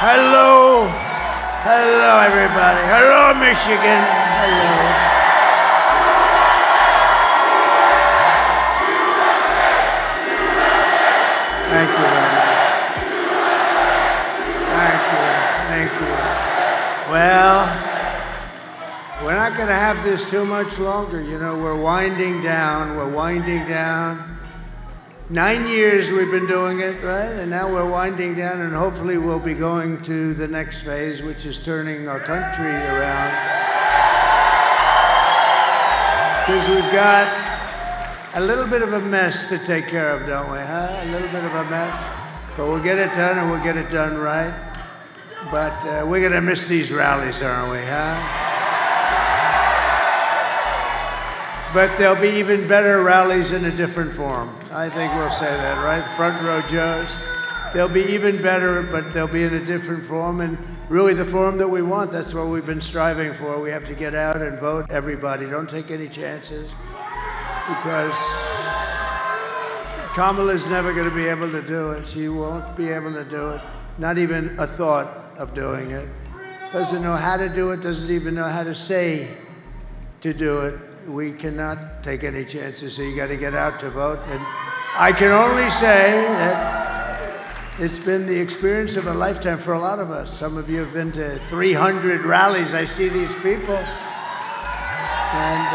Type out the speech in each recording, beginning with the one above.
Hello. Hello, everybody. Hello, Michigan. Hello. Thank you very much. Thank you. Well, we're not going to have this too much longer. You know, we're winding down. 9 years we've been doing it, right? And now we're winding down, and hopefully we'll be going to the next phase, which is turning our country around. Because we've got a little bit of a mess to take care of, don't we, huh? A little bit of a mess. But we'll get it done, and we'll get it done right. But we're going to miss these rallies, aren't we, huh? But there'll be even better rallies in a different form. I think we'll say that, right? Front row Joes. They'll be even better, but they'll be in a different form, and really the form that we want. That's what we've been striving for. We have to get out and vote, everybody. Don't take any chances, because Kamala's never going to be able to do it. She won't be able to do it. Not even a thought of doing it. Doesn't know how to do it, doesn't even know how to say to do it. We cannot take any chances, so you got to get out to vote. And I can only say that it's been the experience of a lifetime for a lot of us. Some of you have been to 300 rallies. I see these people. And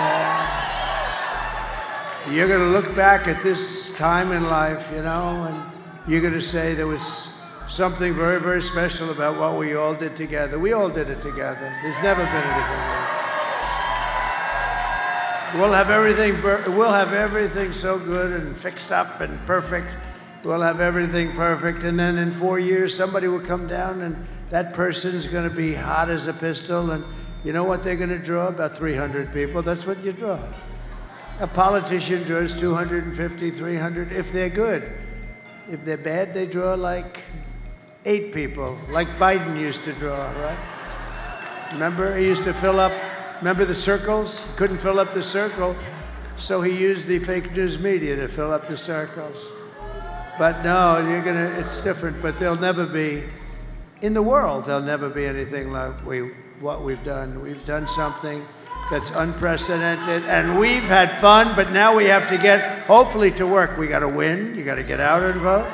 you're going to look back at this time in life, you know, and you're going to say there was something very, very special about what we all did together. We all did it together. There's never been anything like it. We'll have everything so good and fixed up and perfect. We'll have everything perfect. And then in 4 years, somebody will come down, and that person's going to be hot as a pistol. And you know what they're going to draw? About 300 people. That's what you draw. A politician draws 250, 300, if they're good. If they're bad, they draw like 8 people, like Biden used to draw, right? Remember, he used to fill up. Remember the circles? Couldn't fill up the circle, so he used the fake news media to fill up the circles. But no, it's different, but there'll never be, in the world, there'll never be anything like what we've done. We've done something that's unprecedented, and we've had fun, but now we have to get, hopefully, to work. We got to win. You got to get out and vote.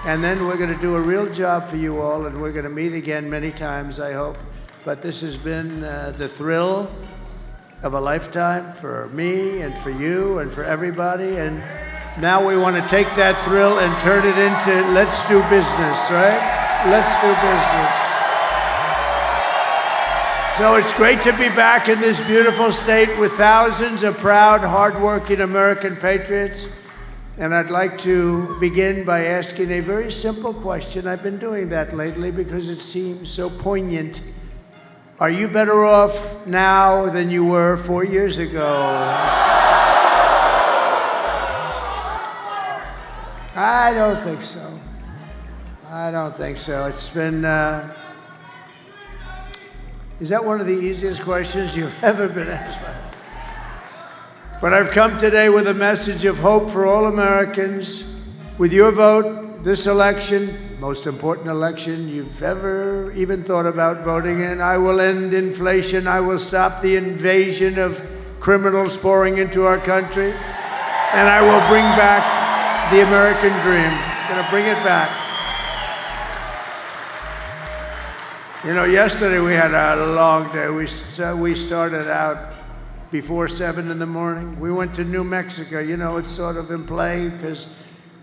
And then we're going to do a real job for you all, and we're going to meet again many times, I hope. But this has been the thrill of a lifetime for me and for you and for everybody. And now we want to take that thrill and turn it into let's do business, right? Let's do business. So it's great to be back in this beautiful state with thousands of proud, hardworking American patriots. And I'd like to begin by asking a very simple question. I've been doing that lately because it seems so poignant. Are you better off now than you were 4 years ago? I don't think so. It's been, is that one of the easiest questions you've ever been asked by? But I've come today with a message of hope for all Americans. With your vote, this election, most important election you've ever even thought about voting in, I will end inflation. I will stop the invasion of criminals pouring into our country. And I will bring back the American dream. I'm going to bring it back. You know, yesterday we had a long day. We started out before 7 in the morning. We went to New Mexico. You know, it's sort of in play because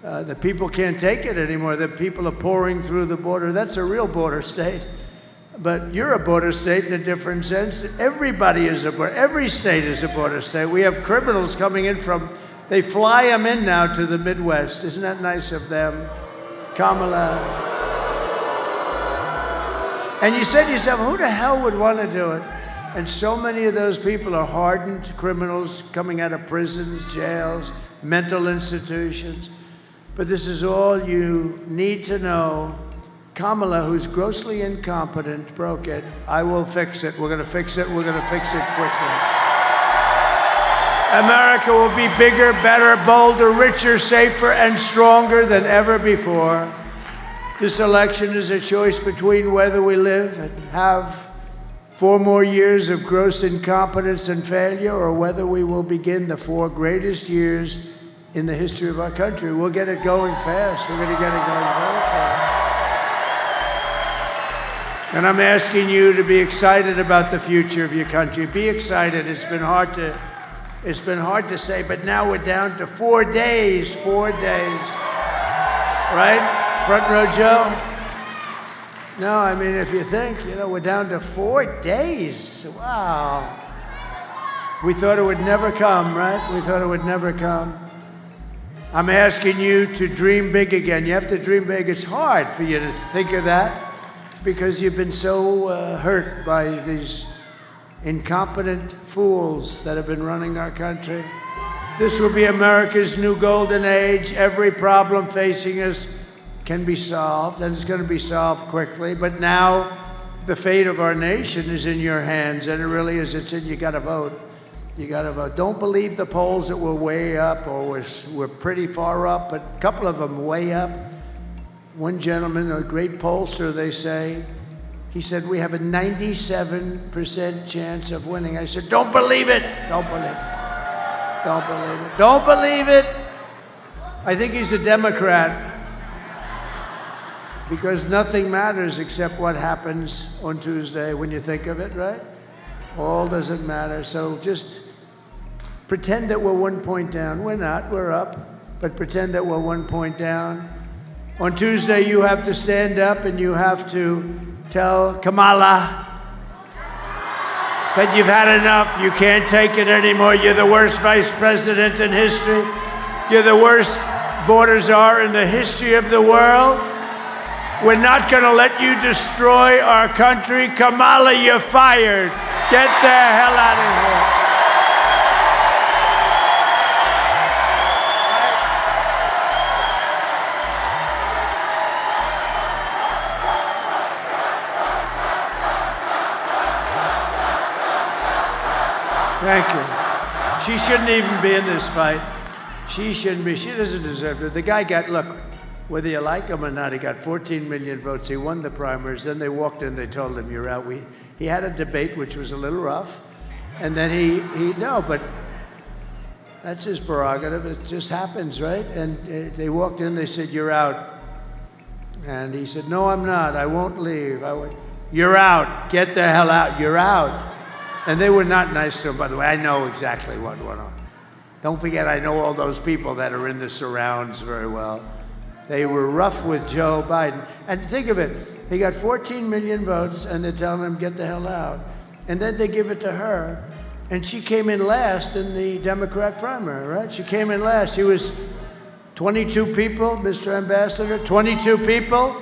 the people can't take it anymore. The people are pouring through the border. That's a real border state. But you're a border state in a different sense. Everybody is a border. Every state is a border state. We have criminals coming in they fly them in now to the Midwest. Isn't that nice of them? Kamala. And you said to yourself, who the hell would want to do it? And so many of those people are hardened criminals coming out of prisons, jails, mental institutions. But this is all you need to know. Kamala, who's grossly incompetent, broke it. I will fix it. We're going to fix it. We're going to fix it quickly. America will be bigger, better, bolder, richer, safer, and stronger than ever before. This election is a choice between whether we live and have 4 more years of gross incompetence and failure, or whether we will begin the 4 greatest years in the history of our country. We'll get it going fast. We're going to get it going very fast. And I'm asking you to be excited about the future of your country. Be excited. It's been hard to say, but now we're down to 4 days. 4 days. Right? Front row Joe? No, I mean, if you think, we're down to 4 days. Wow. We thought it would never come, right? We thought it would never come. I'm asking you to dream big again. You have to dream big. It's hard for you to think of that because you've been so hurt by these incompetent fools that have been running our country. This will be America's new golden age. Every problem facing us can be solved, and it's going to be solved quickly. But now the fate of our nation is in your hands, and it really is. You got to vote. You got to vote. Don't believe the polls that were way up or we're pretty far up, but a couple of them way up. One gentleman, a great pollster, they say, he said, we have a 97% chance of winning. I said, don't believe it. Don't believe it. Don't believe it. Don't believe it. I think he's a Democrat because nothing matters except what happens on Tuesday when you think of it, right? All doesn't matter. So just pretend that we're 1 point down. We're not. We're up. But pretend that we're 1 point down. On Tuesday, you have to stand up and you have to tell Kamala that you've had enough. You can't take it anymore. You're the worst vice president in history. You're the worst borders are in the history of the world. We're not going to let you destroy our country. Kamala, you're fired. Get the hell out of here. Thank you. She shouldn't even be in this fight. She shouldn't be. She doesn't deserve it. The guy got, look, whether you like him or not, he got 14 million votes. He won the primaries. Then they walked in, they told him, you're out. He had a debate, which was a little rough. And then no, but that's his prerogative. It just happens, right? And they walked in, they said, you're out. And he said, no, I'm not. I won't leave. I went, you're out. Get the hell out. You're out. And they were not nice to him, by the way. I know exactly what went on. Don't forget, I know all those people that are in the surrounds very well. They were rough with Joe Biden. And think of it, he got 14 million votes, and they're telling him, get the hell out. And then they give it to her, and she came in last in the Democrat primary, right? She came in last. She was 22 people, Mr. Ambassador, 22 people.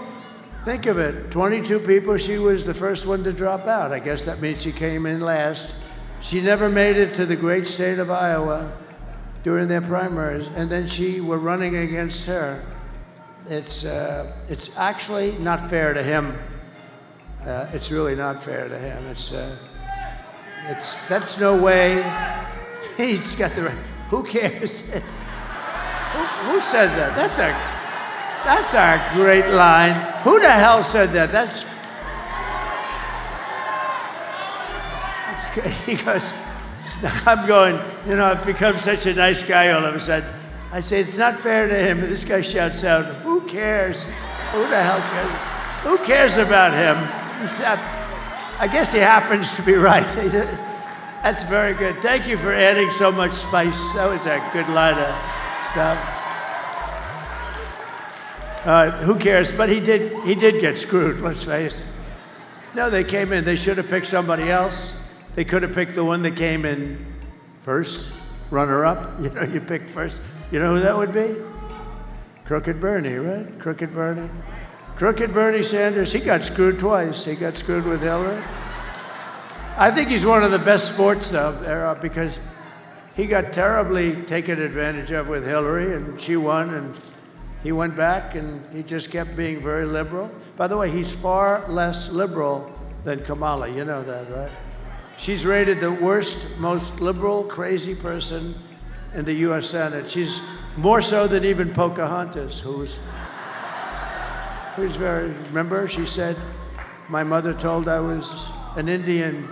Think of it, 22 people. She was the first one to drop out. I guess that means she came in last. She never made it to the great state of Iowa during their primaries, and then we're running against her. It's actually not fair to him. It's really not fair to him. That's no way. He's got the right. Who cares? Who said that? That's a great line. Who the hell said that? That's good. He goes, I'm going, I've become such a nice guy all of a sudden. I say, it's not fair to him. This guy shouts out, who cares? Who the hell cares? Who cares about him? I guess he happens to be right. That's very good. Thank you for adding so much spice. That was a good line of stuff. Who cares? But he did get screwed, let's face it. No, they came in. They should have picked somebody else. They could have picked the one that came in first, runner-up. You picked first. You know who that would be? Crooked Bernie, right? Crooked Bernie. Crooked Bernie Sanders, he got screwed twice. He got screwed with Hillary. I think he's one of the best sports, though, because he got terribly taken advantage of with Hillary, and she won, and he went back, and he just kept being very liberal. By the way, he's far less liberal than Kamala. You know that, right? She's rated the worst, most liberal, crazy person in the U.S. Senate. She's more so than even Pocahontas, who's Remember, she said, my mother told I was an Indian.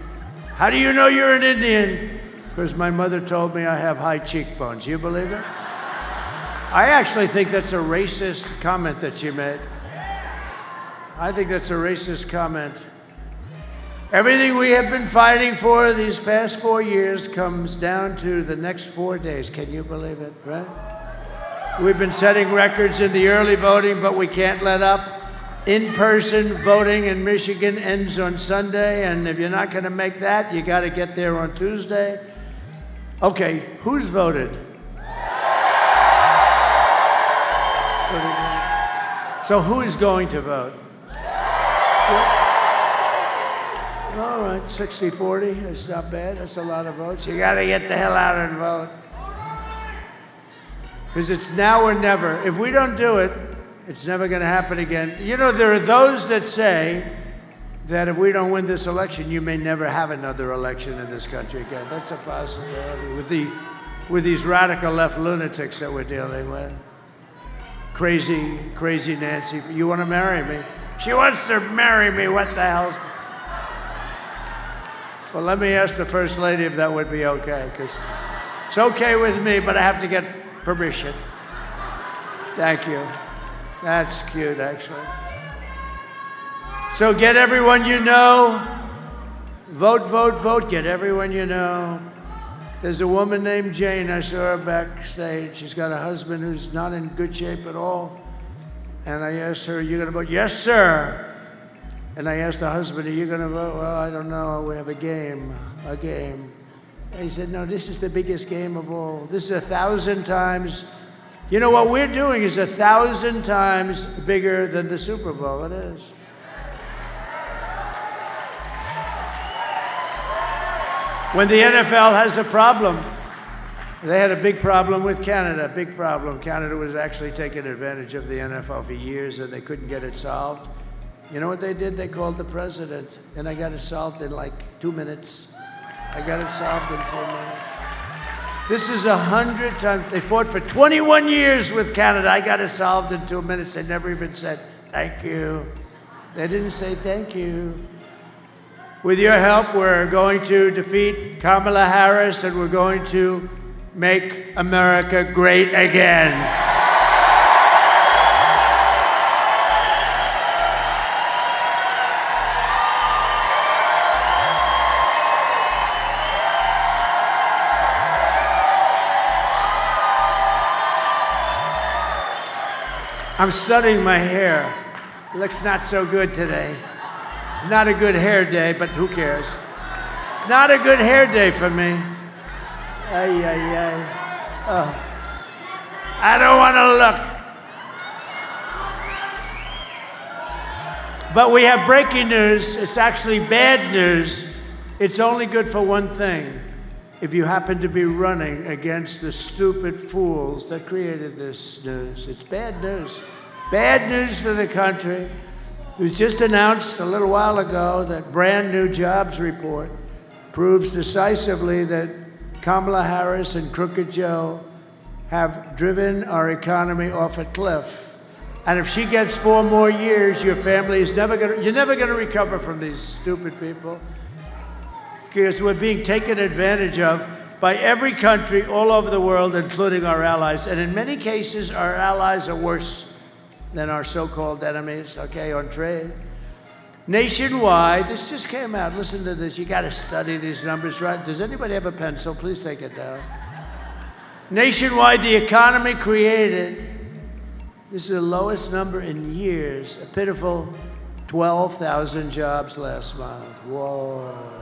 How do you know you're an Indian? Because my mother told me I have high cheekbones. You believe it? I actually think that's a racist comment that she made. I think that's a racist comment. Everything we have been fighting for these past 4 years comes down to the next 4 days. Can you believe it, right? We've been setting records in the early voting, but we can't let up. In-person voting in Michigan ends on Sunday, and if you're not going to make that, you got to get there on Tuesday. Okay, who's voted? So who is going to vote? All right, 60-40, it's not bad. That's a lot of votes. You got to get the hell out and vote. Because it's now or never. If we don't do it, it's never going to happen again. You know, there are those that say that if we don't win this election, you may never have another election in this country again. That's a possibility with these radical left lunatics that we're dealing with. Crazy Nancy. You want to marry me? She wants to marry me. What the hell's... Well, let me ask the First Lady if that would be okay, because it's okay with me, but I have to get permission. Thank you. That's cute, actually. So get everyone you know. Vote. Get everyone you know. There's a woman named Jane. I saw her backstage. She's got a husband who's not in good shape at all. And I asked her, are you going to vote? Yes, sir. And I asked the husband, are you going to vote? Well, I don't know. We have a game. And he said, no, this is the biggest game of all. This is 1,000 times. You know, what we're doing is 1,000 times bigger than the Super Bowl. It is. When the NFL has a problem, they had a big problem with Canada, big problem. Canada was actually taking advantage of the NFL for years, and they couldn't get it solved. You know what they did? They called the president, and I got it solved in like 2 minutes. I got it solved in 2 minutes. This is 100 times. They fought for 21 years with Canada. I got it solved in 2 minutes. They never even said, thank you. They didn't say thank you. With your help, we're going to defeat Kamala Harris, and we're going to make America great again. I'm studying my hair. It looks not so good today. It's not a good hair day, but who cares? Not a good hair day for me. Oh. I don't want to look. But we have breaking news. It's actually bad news. It's only good for one thing. If you happen to be running against the stupid fools that created this news. It's bad news. Bad news for the country. It was just announced a little while ago that brand new jobs report proves decisively that Kamala Harris and Crooked Joe have driven our economy off a cliff. And if she gets 4 more years, your family is you're never gonna recover from these stupid people. Because we're being taken advantage of by every country all over the world, including our allies. And in many cases, our allies are worse than our so-called enemies, okay, on trade. Nationwide, this just came out. Listen to this. You got to study these numbers, right? Does anybody have a pencil? Please take it down. Nationwide, the economy created, this is the lowest number in years, a pitiful 12,000 jobs last month. Whoa.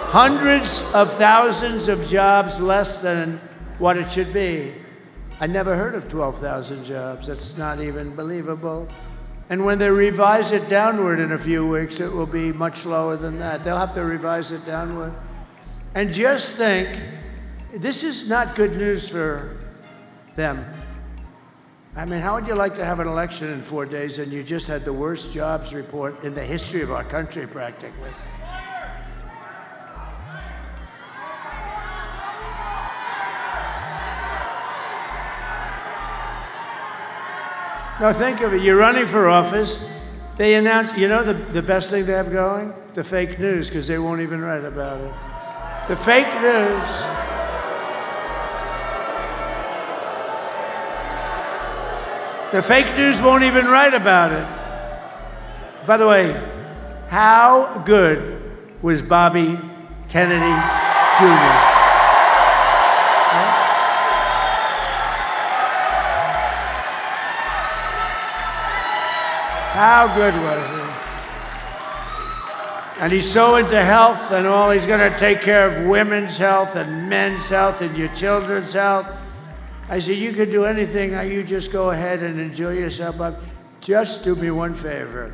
Hundreds of thousands of jobs less than what it should be. I never heard of 12,000 jobs. That's not even believable. And when they revise it downward in a few weeks, it will be much lower than that. They'll have to revise it downward. And just think, this is not good news for them. I mean, how would you like to have an election in 4 days and you just had the worst jobs report in the history of our country, practically? No, think of it. You're running for office. They announce, you know the best thing they have going? The fake news, because they won't even write about it. The fake news. The fake news won't even write about it. By the way, how good was Bobby Kennedy Jr.? How good was he? And he's so into health and all. He's going to take care of women's health and men's health and your children's health. I said, you could do anything. You just go ahead and enjoy yourself. But just do me one favor.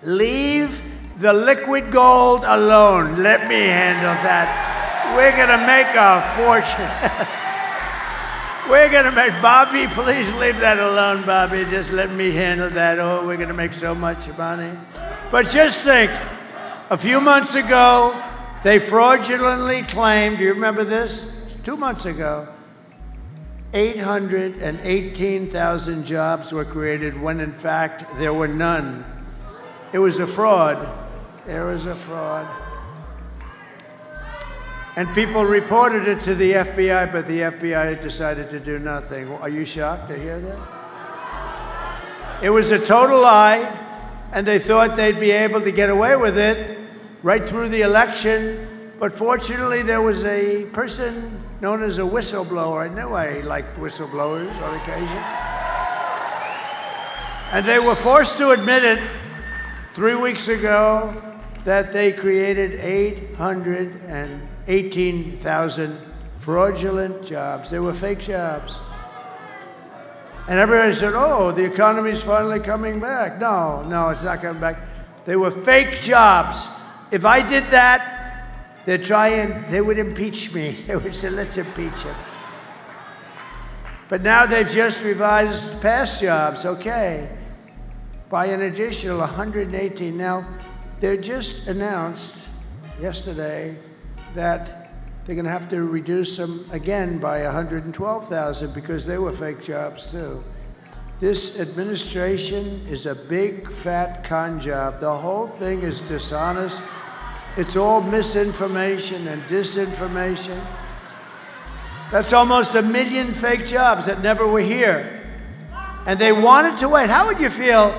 Leave the liquid gold alone. Let me handle that. We're going to make a fortune. We're going to make, Bobby, please leave that alone, Bobby. Just let me handle that. Oh, we're going to make so much money. But just think, a few months ago, they fraudulently claimed, do you remember this? 2 months ago, 818,000 jobs were created when in fact there were none. It was a fraud. It was a fraud. And people reported it to the FBI, but the FBI decided to do nothing. Are you shocked to hear that? It was a total lie, and they thought they'd be able to get away with it right through the election. But fortunately, there was a person known as a whistleblower. I knew I liked whistleblowers on occasion. And they were forced to admit it 3 weeks ago that they created 818,000 fraudulent jobs. They were fake jobs. And everybody said, oh, the economy's finally coming back. No, it's not coming back. They were fake jobs. If I did that, they would impeach me. They would say, let's impeach him. But now they've just revised past jobs, okay, by an additional 118. Now, they just announced yesterday that they're going to have to reduce them again by 112,000 because they were fake jobs too. This administration is a big, fat con job. The whole thing is dishonest. It's all misinformation and disinformation. That's almost 1 million fake jobs that never were here. And they wanted to wait. How would you feel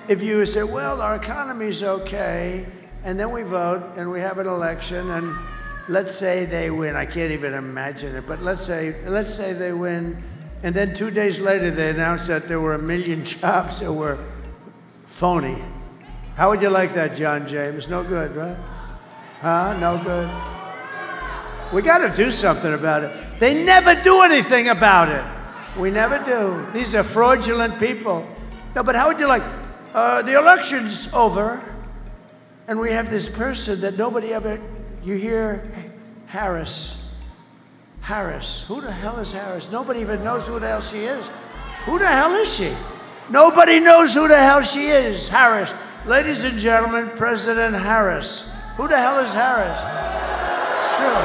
if you said, well, our economy's okay, and then we vote and we have an election, and let's say they win. I can't even imagine it, but let's say they win, and then 2 days later they announced that there were 1 million jobs that were phony. How would you like that, John James? No good, right? Huh? No good. We got to do something about it. They never do anything about it. We never do. These are fraudulent people. No, but how would you like, the election's over, and we have this person that nobody ever, you hear Harris. Harris. Who the hell is Harris? Nobody even knows who the hell she is. Who the hell is she? Nobody knows who the hell she is. Harris. Ladies and gentlemen, President Harris. Who the hell is Harris? It's true.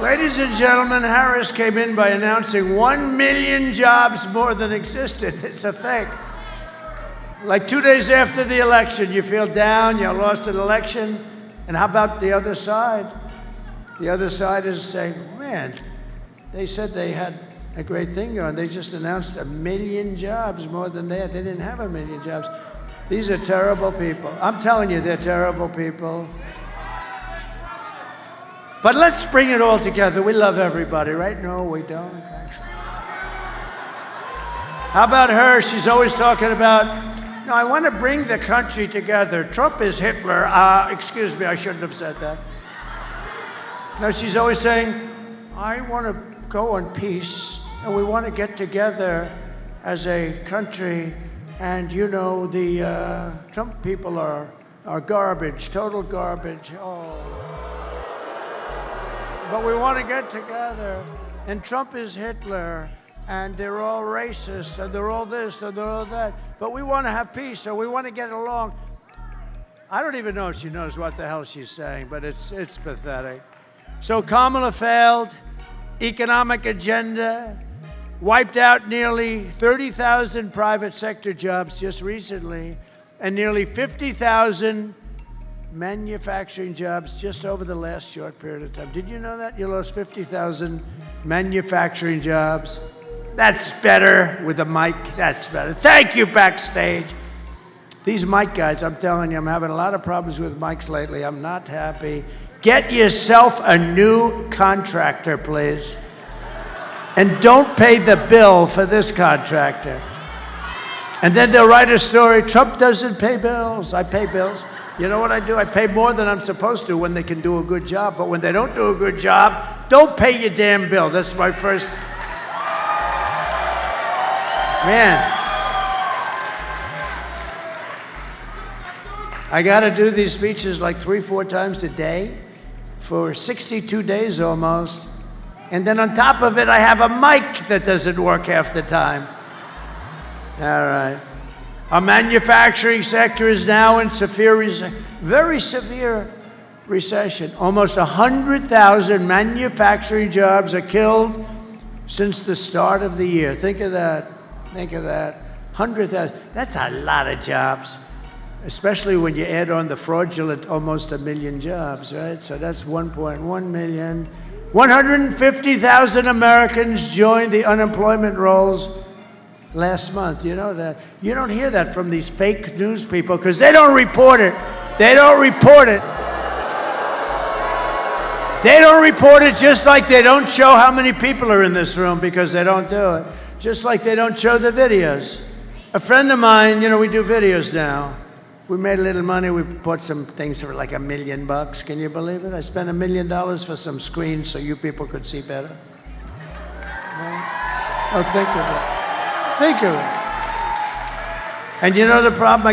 Ladies and gentlemen, Harris came in by announcing 1 million jobs more than existed. It's a fake. Like 2 days after the election, you feel down, you lost an election, and how about the other side? The other side is saying, man, they said they had a great thing going. They just announced 1 million jobs more than they had. They didn't have 1 million jobs. These are terrible people. I'm telling you, they're terrible people. But let's bring it all together. We love everybody, right? No, we don't, actually. How about her? She's always talking about, no, I want to bring the country together. Trump is Hitler. Excuse me, I shouldn't have said that. No, she's always saying, I want to go in peace, and we want to get together as a country. And you know, the Trump people are garbage, total garbage. Oh. But we want to get together. And Trump is Hitler, and they're all racist, and they're all this, and they're all that. But we want to have peace, so we want to get along. I don't even know if she knows what the hell she's saying, but it's pathetic. So Kamala failed, economic agenda, wiped out nearly 30,000 private sector jobs just recently, and nearly 50,000 manufacturing jobs just over the last short period of time. Did you know that? You lost 50,000 manufacturing jobs. That's better with a mic. That's better. Thank you, backstage. These mic guys, I'm telling you, I'm having a lot of problems with mics lately. I'm not happy. Get yourself a new contractor, please. And don't pay the bill for this contractor. And then they'll write a story, Trump doesn't pay bills. I pay bills. You know what I do? I pay more than I'm supposed to when they can do a good job. But when they don't do a good job, don't pay your damn bill. That's my first. Man. I got to do these speeches like 3-4 times a day for 62 days almost. And then on top of it, I have a mic that doesn't work half the time. All right. Our manufacturing sector is now in very severe recession. Almost 100,000 manufacturing jobs are killed since the start of the year. Think of that. Think of that. 100,000. That's a lot of jobs, especially when you add on the fraudulent almost 1 million jobs, right? So that's 1.1 million. 150,000 Americans joined the unemployment rolls last month. You know that? You don't hear that from these fake news people because they don't report it. They don't report it. They don't report it, just like they don't show how many people are in this room because they don't do it. Just like they don't show the videos. A friend of mine, you know, we do videos now. We made a little money. We bought some things for like $1 million. Can you believe it? I spent $1 million for some screens so you people could see better. Right? Oh, think of it. Think of it. And you know the problem? I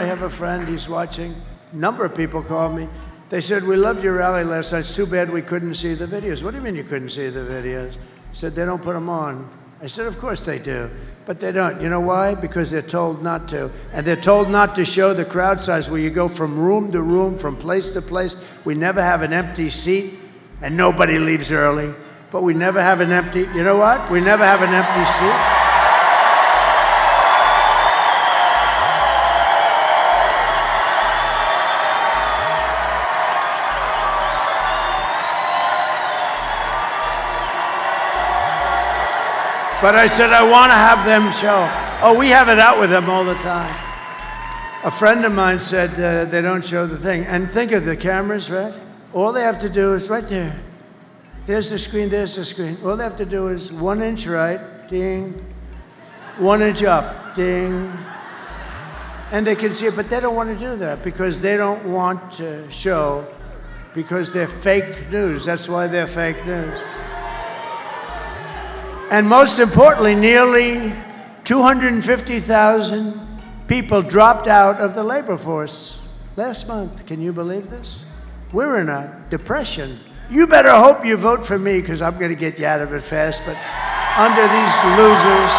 have a friend, he's watching. A number of people called me. They said, we loved your rally last night. It's too bad we couldn't see the videos. What do you mean you couldn't see the videos? I said, they don't put them on. I said, of course they do. But they don't. You know why? Because they're told not to. And they're told not to show the crowd size where you go from room to room, from place to place. We never have an empty seat, and nobody leaves early. But we never have an empty, you know what? We never have an empty seat. But I said, I want to have them show. Oh, we have it out with them all the time. A friend of mine said they don't show the thing. And think of the cameras, right? All they have to do is right there. There's the screen, there's the screen. All they have to do is 1 inch right, ding. 1 inch up, ding. And they can see it, but they don't want to do that because they don't want to show, because they're fake news. That's why they're fake news. And most importantly, nearly 250,000 people dropped out of the labor force last month. Can you believe this? We're in a depression. You better hope you vote for me because I'm going to get you out of it fast. But under these losers,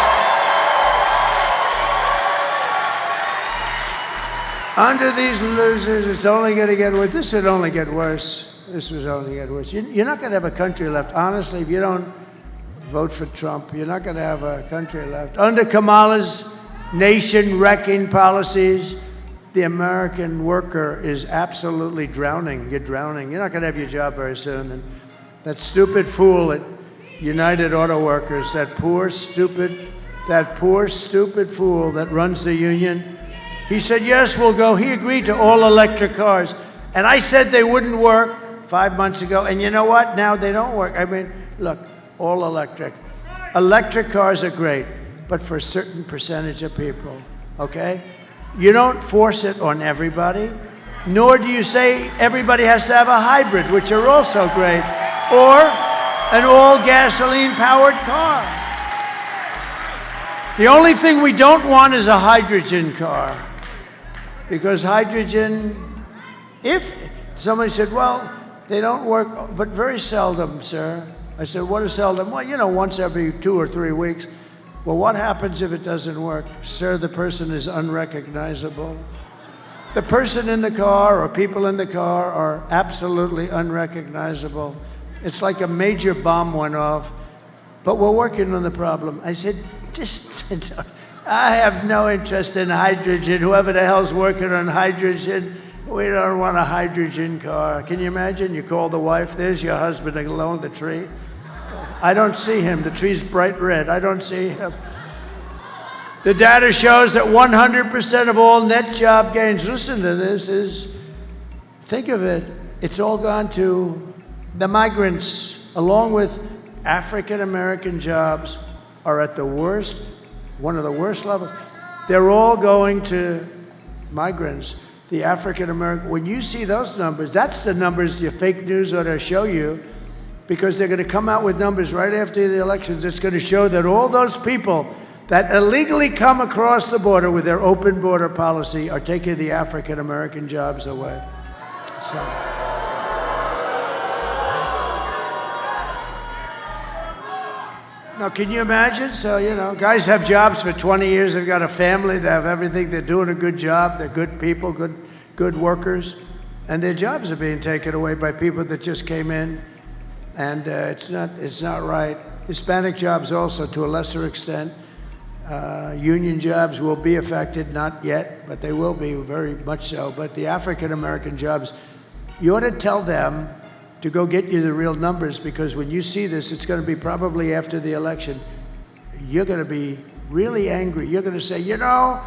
it's only going to get worse. This would only get worse. This would only get worse. You're not going to have a country left. Honestly, if you don't vote for Trump, you're not going to have a country left. Under Kamala's nation-wrecking policies, the American worker is absolutely drowning. You're drowning. You're not going to have your job very soon. And that stupid fool at United Auto Workers, that poor, stupid fool that runs the union, he said, yes, we'll go. He agreed to all electric cars. And I said they wouldn't work 5 months ago. And you know what? Now they don't work. I mean, look, all electric. Electric cars are great, but for a certain percentage of people, okay? You don't force it on everybody, nor do you say everybody has to have a hybrid, which are also great, or an all-gasoline-powered car. The only thing we don't want is a hydrogen car, because hydrogen, if somebody said, well, they don't work, but very seldom, sir. I said, what is seldom? Well, you know, once every 2 or 3 weeks. Well, what happens if it doesn't work? Sir, the person is unrecognizable. The person in the car or people in the car are absolutely unrecognizable. It's like a major bomb went off but we're working on the problem. I said, just, I have no interest in hydrogen. Whoever the hell's working on hydrogen, we don't want a hydrogen car. Can you imagine? You call the wife, there's your husband alone, the tree. I don't see him. The tree's bright red. I don't see him. The data shows that 100% of all net job gains, listen to this, think of it, it's all gone to the migrants, along with African American jobs are at the worst, one of the worst levels. They're all going to migrants. The African American, when you see those numbers, that's the numbers your fake news ought to show you, because they're going to come out with numbers right after the elections. It's going to show that all those people that illegally come across the border with their open border policy are taking the African American jobs away. So. Now, can you imagine? So, you know, guys have jobs for 20 years. They've got a family. They have everything. They're doing a good job. They're good people, good workers. And their jobs are being taken away by people that just came in. And it's not right. Hispanic jobs also, to a lesser extent. Union jobs will be affected, not yet, but they will be very much so. But the African American jobs, you ought to tell them to go get you the real numbers, because when you see this, it's going to be probably after the election. You're going to be really angry. You're going to say, you know,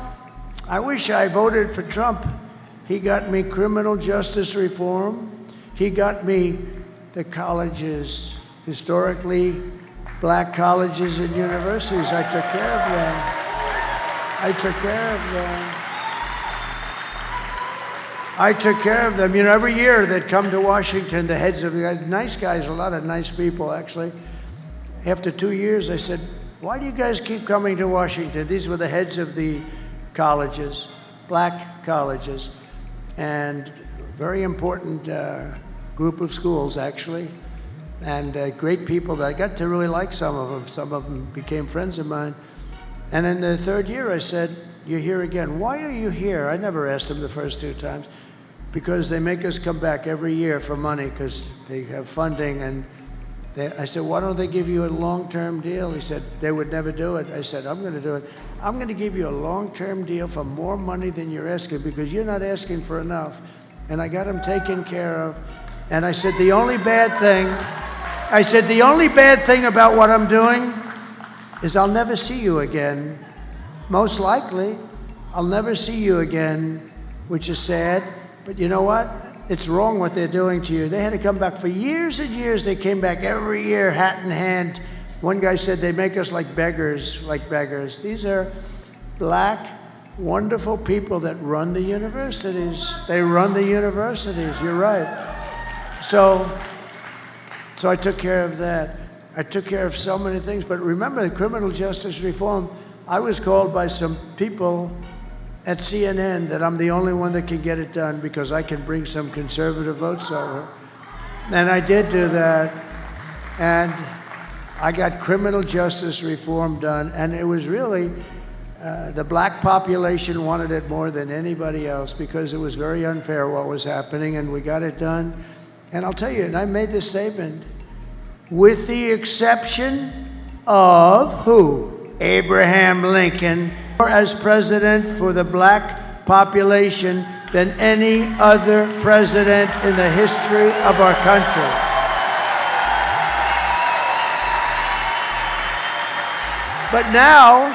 I wish I voted for Trump. He got me criminal justice reform. He got me the colleges, historically black colleges and universities. I took care of them. I took care of them. I took care of them. You know, every year they'd come to Washington, the heads of the guys, nice guys, a lot of nice people, actually. After 2 years, I said, why do you guys keep coming to Washington? These were the heads of the colleges, black colleges, and very important group of schools, actually, and great people that I got to really like some of them. Some of them became friends of mine. And in the third year, I said, you're here again. Why are you here? I never asked them the first 2 times. Because they make us come back every year for money, because they have funding. And I said, why don't they give you a long-term deal? He said, they would never do it. I said, I'm going to do it. I'm going to give you a long-term deal for more money than you're asking, because you're not asking for enough. And I got them taken care of. And I said, the only bad thing about what I'm doing is I'll never see you again. Most likely, I'll never see you again, which is sad. But you know what? It's wrong what they're doing to you. They had to come back for years and years. They came back every year, hat in hand. One guy said they make us like beggars, These are black, wonderful people that run the universities. They run the universities, you're right. So I took care of that. I took care of so many things. But remember, the criminal justice reform, I was called by some people at CNN that I'm the only one that can get it done, because I can bring some conservative votes over. And I did do that. And I got criminal justice reform done. And it was really, the black population wanted it more than anybody else, because it was very unfair what was happening, and we got it done. And I'll tell you, and I made this statement, with the exception of who? Abraham Lincoln, as president for the black population than any other president in the history of our country. But now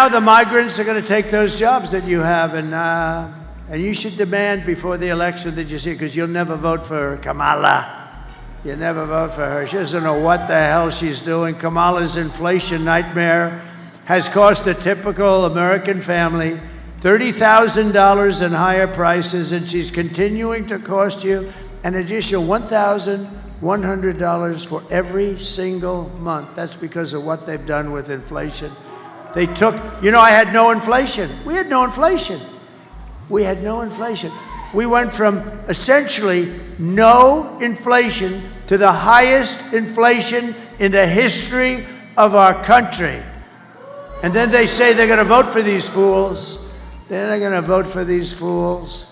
the migrants are going to take those jobs that you have, and you should demand before the election that you see, because you'll never vote for Kamala. You never vote for her. She doesn't know what the hell she's doing. Kamala's inflation nightmare has cost a typical American family $30,000 in higher prices, and she's continuing to cost you an additional $1,100 for every single month. That's because of what they've done with inflation. They took, you know, I had no inflation. We had no inflation. We had no inflation. We went from essentially no inflation to the highest inflation in the history of our country. And then they say they're going to vote for these fools. They're going to vote for these fools.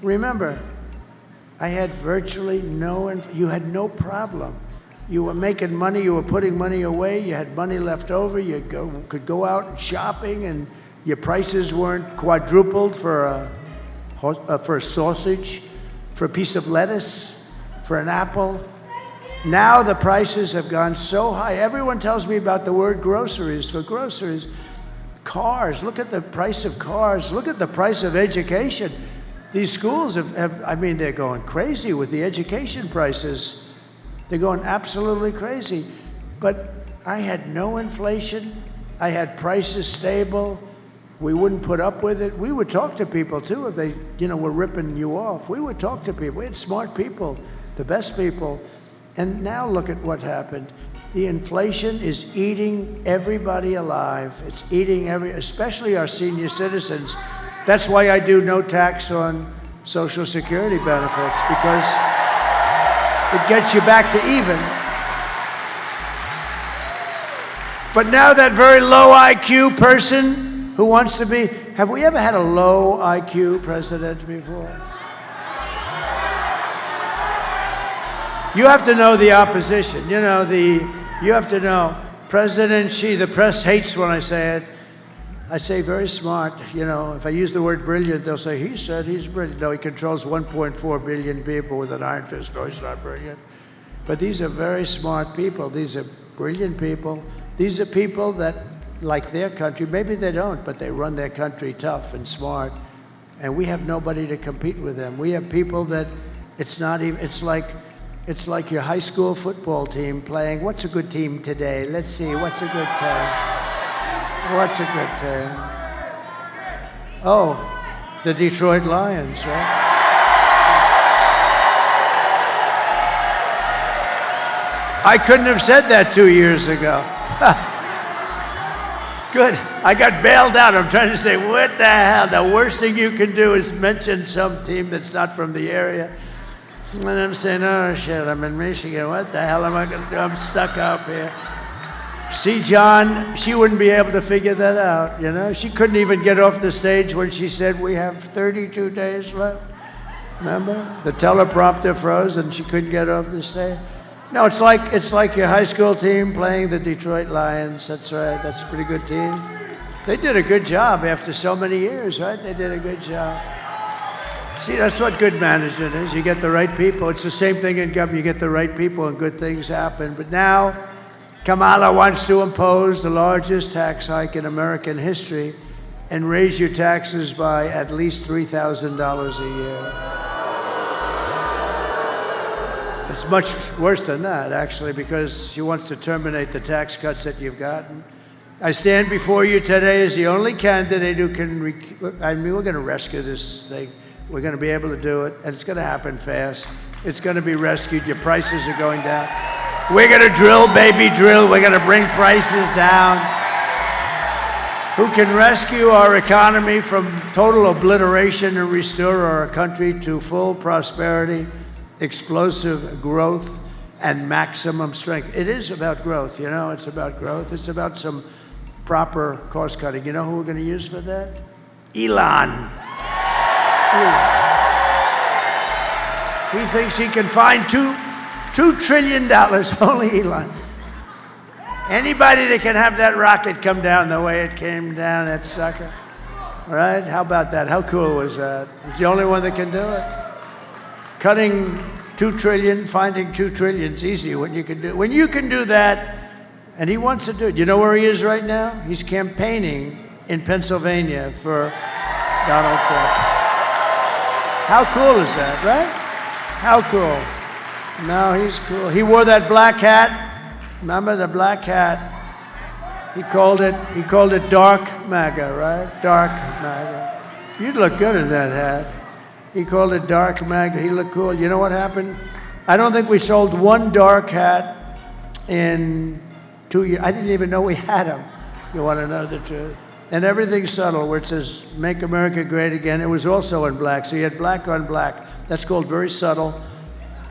Remember, I had virtually no, you had no problem You were making money, you were putting money away, you had money left over, you could go out shopping, and your prices weren't quadrupled for a sausage, for a piece of lettuce, for an apple. Now the prices have gone so high. Everyone tells me about the word groceries. For groceries, cars, look at the price of cars, look at the price of education. These schools I mean, they're going crazy with the education prices. They're going absolutely crazy. But I had no inflation. I had prices stable. We wouldn't put up with it. We would talk to people too if they, were ripping you off. We would talk to people. We had smart people, the best people. And now look at what happened. The inflation is eating everybody alive. It's eating especially our senior citizens. That's why I do no tax on Social Security benefits, because it gets you back to even. But now that very low IQ person who wants to be, have we ever had a low IQ president before? You have to know the opposition. You have to know President Xi. The press hates when I say it. I say very smart. If I use the word brilliant, they'll say, he said he's brilliant. No, he controls 1.4 billion people with an iron fist. No, he's not brilliant. But these are very smart people. These are brilliant people. These are people that like their country. Maybe they don't, but they run their country tough and smart. And we have nobody to compete with them. We have people that it's like your high school football team playing. What's a good team today? Let's see. What's a good team? What's a good team? Oh, the Detroit Lions, right? I couldn't have said that 2 years ago. Good. I got bailed out. I'm trying to say, what the hell? The worst thing you can do is mention some team that's not from the area. And I'm saying, oh, shit, I'm in Michigan. What the hell am I going to do? I'm stuck up here. See, John, she wouldn't be able to figure that out, She couldn't even get off the stage when she said, we have 32 days left. Remember? The teleprompter froze and she couldn't get off the stage. No, it's like your high school team playing the Detroit Lions. That's right. That's a pretty good team. They did a good job after so many years, right? They did a good job. See, that's what good management is. You get the right people. It's the same thing in government. You get the right people and good things happen. But now, Kamala wants to impose the largest tax hike in American history and raise your taxes by at least $3,000 a year. It's much worse than that, actually, because she wants to terminate the tax cuts that you've gotten. I stand before you today as the only candidate who can, we're going to rescue this thing. We're going to be able to do it, and it's going to happen fast. It's going to be rescued. Your prices are going down. We're going to drill, baby, drill. We're going to bring prices down. Who can rescue our economy from total obliteration and restore our country to full prosperity, explosive growth, and maximum strength. It is about growth, It's about growth. It's about some proper cost cutting. You know who we're going to use for that? Elon. He thinks he can find $2 trillion, only Elon. Anybody that can have that rocket come down the way it came down, that sucker. All right? How about that? How cool was that? He's the only one that can do it. Cutting 2 trillion, finding 2 trillion is easy when you can do that, and he wants to do it. You know where he is right now? He's campaigning in Pennsylvania for Donald Trump. How cool is that, right? How cool. No, he's cool. He wore that black hat. Remember the black hat? He called it dark MAGA, right? Dark MAGA. You'd look good in that hat. He called it dark MAGA. He looked cool. You know what happened? I don't think we sold one dark hat in 2 years. I didn't even know we had them. You want to know the truth? And everything's subtle, where it says, make America great again. It was also in black, so he had black on black. That's called very subtle.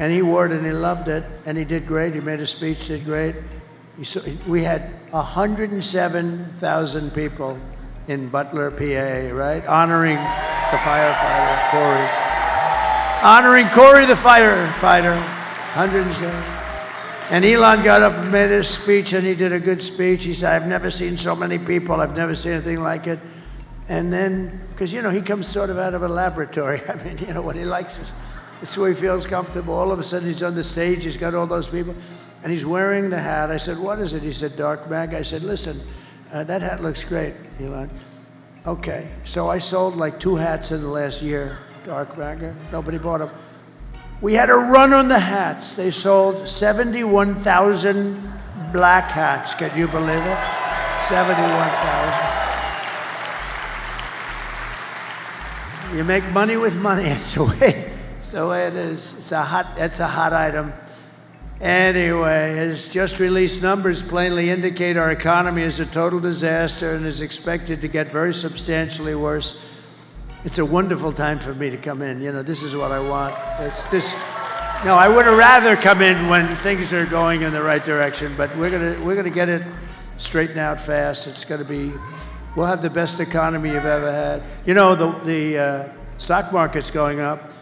And he wore it and he loved it, and he did great. He made a speech, did great. We had 107,000 people in Butler, PA, right? Honoring the firefighter, Corey. Honoring Corey the firefighter, 107. And Elon got up and made his speech, and he did a good speech. He said, I've never seen so many people. I've never seen anything like it. And then, because, he comes sort of out of a laboratory. I mean, what he likes is, it's where he feels comfortable. All of a sudden, he's on the stage. He's got all those people. And he's wearing the hat. I said, what is it? He said, dark mag. I said, listen, that hat looks great, Elon. Okay. So I sold like 2 hats in the last year, dark mag. Nobody bought them. We had a run on the hats. They sold 71,000 black hats. Can you believe it? 71,000. You make money with money. It's the way it is. It's a hot item. Anyway, his just released numbers plainly indicate our economy is a total disaster and is expected to get very substantially worse. It's a wonderful time for me to come in. This is what I want. No, I would have rather come in when things are going in the right direction, but we're gonna get it straightened out fast. It's gonna be, we'll have the best economy you've ever had. The stock market's going up.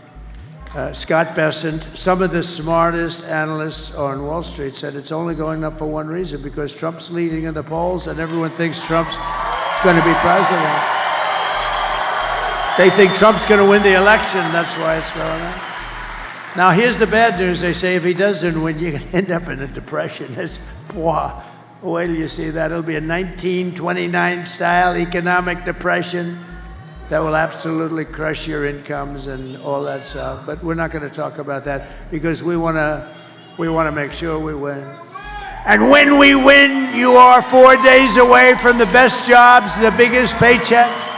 Scott Bessent, some of the smartest analysts on Wall Street said it's only going up for one reason, because Trump's leading in the polls and everyone thinks Trump's going to be president. They think Trump's going to win the election. That's why it's going up. Now, here's the bad news. They say if he doesn't win, you're going to end up in a depression. Wait till you see that. It'll be a 1929 style economic depression that will absolutely crush your incomes and all that stuff. But we're not going to talk about that, because we want to make sure we win. And when we win, you are 4 days away from the best jobs, the biggest paychecks,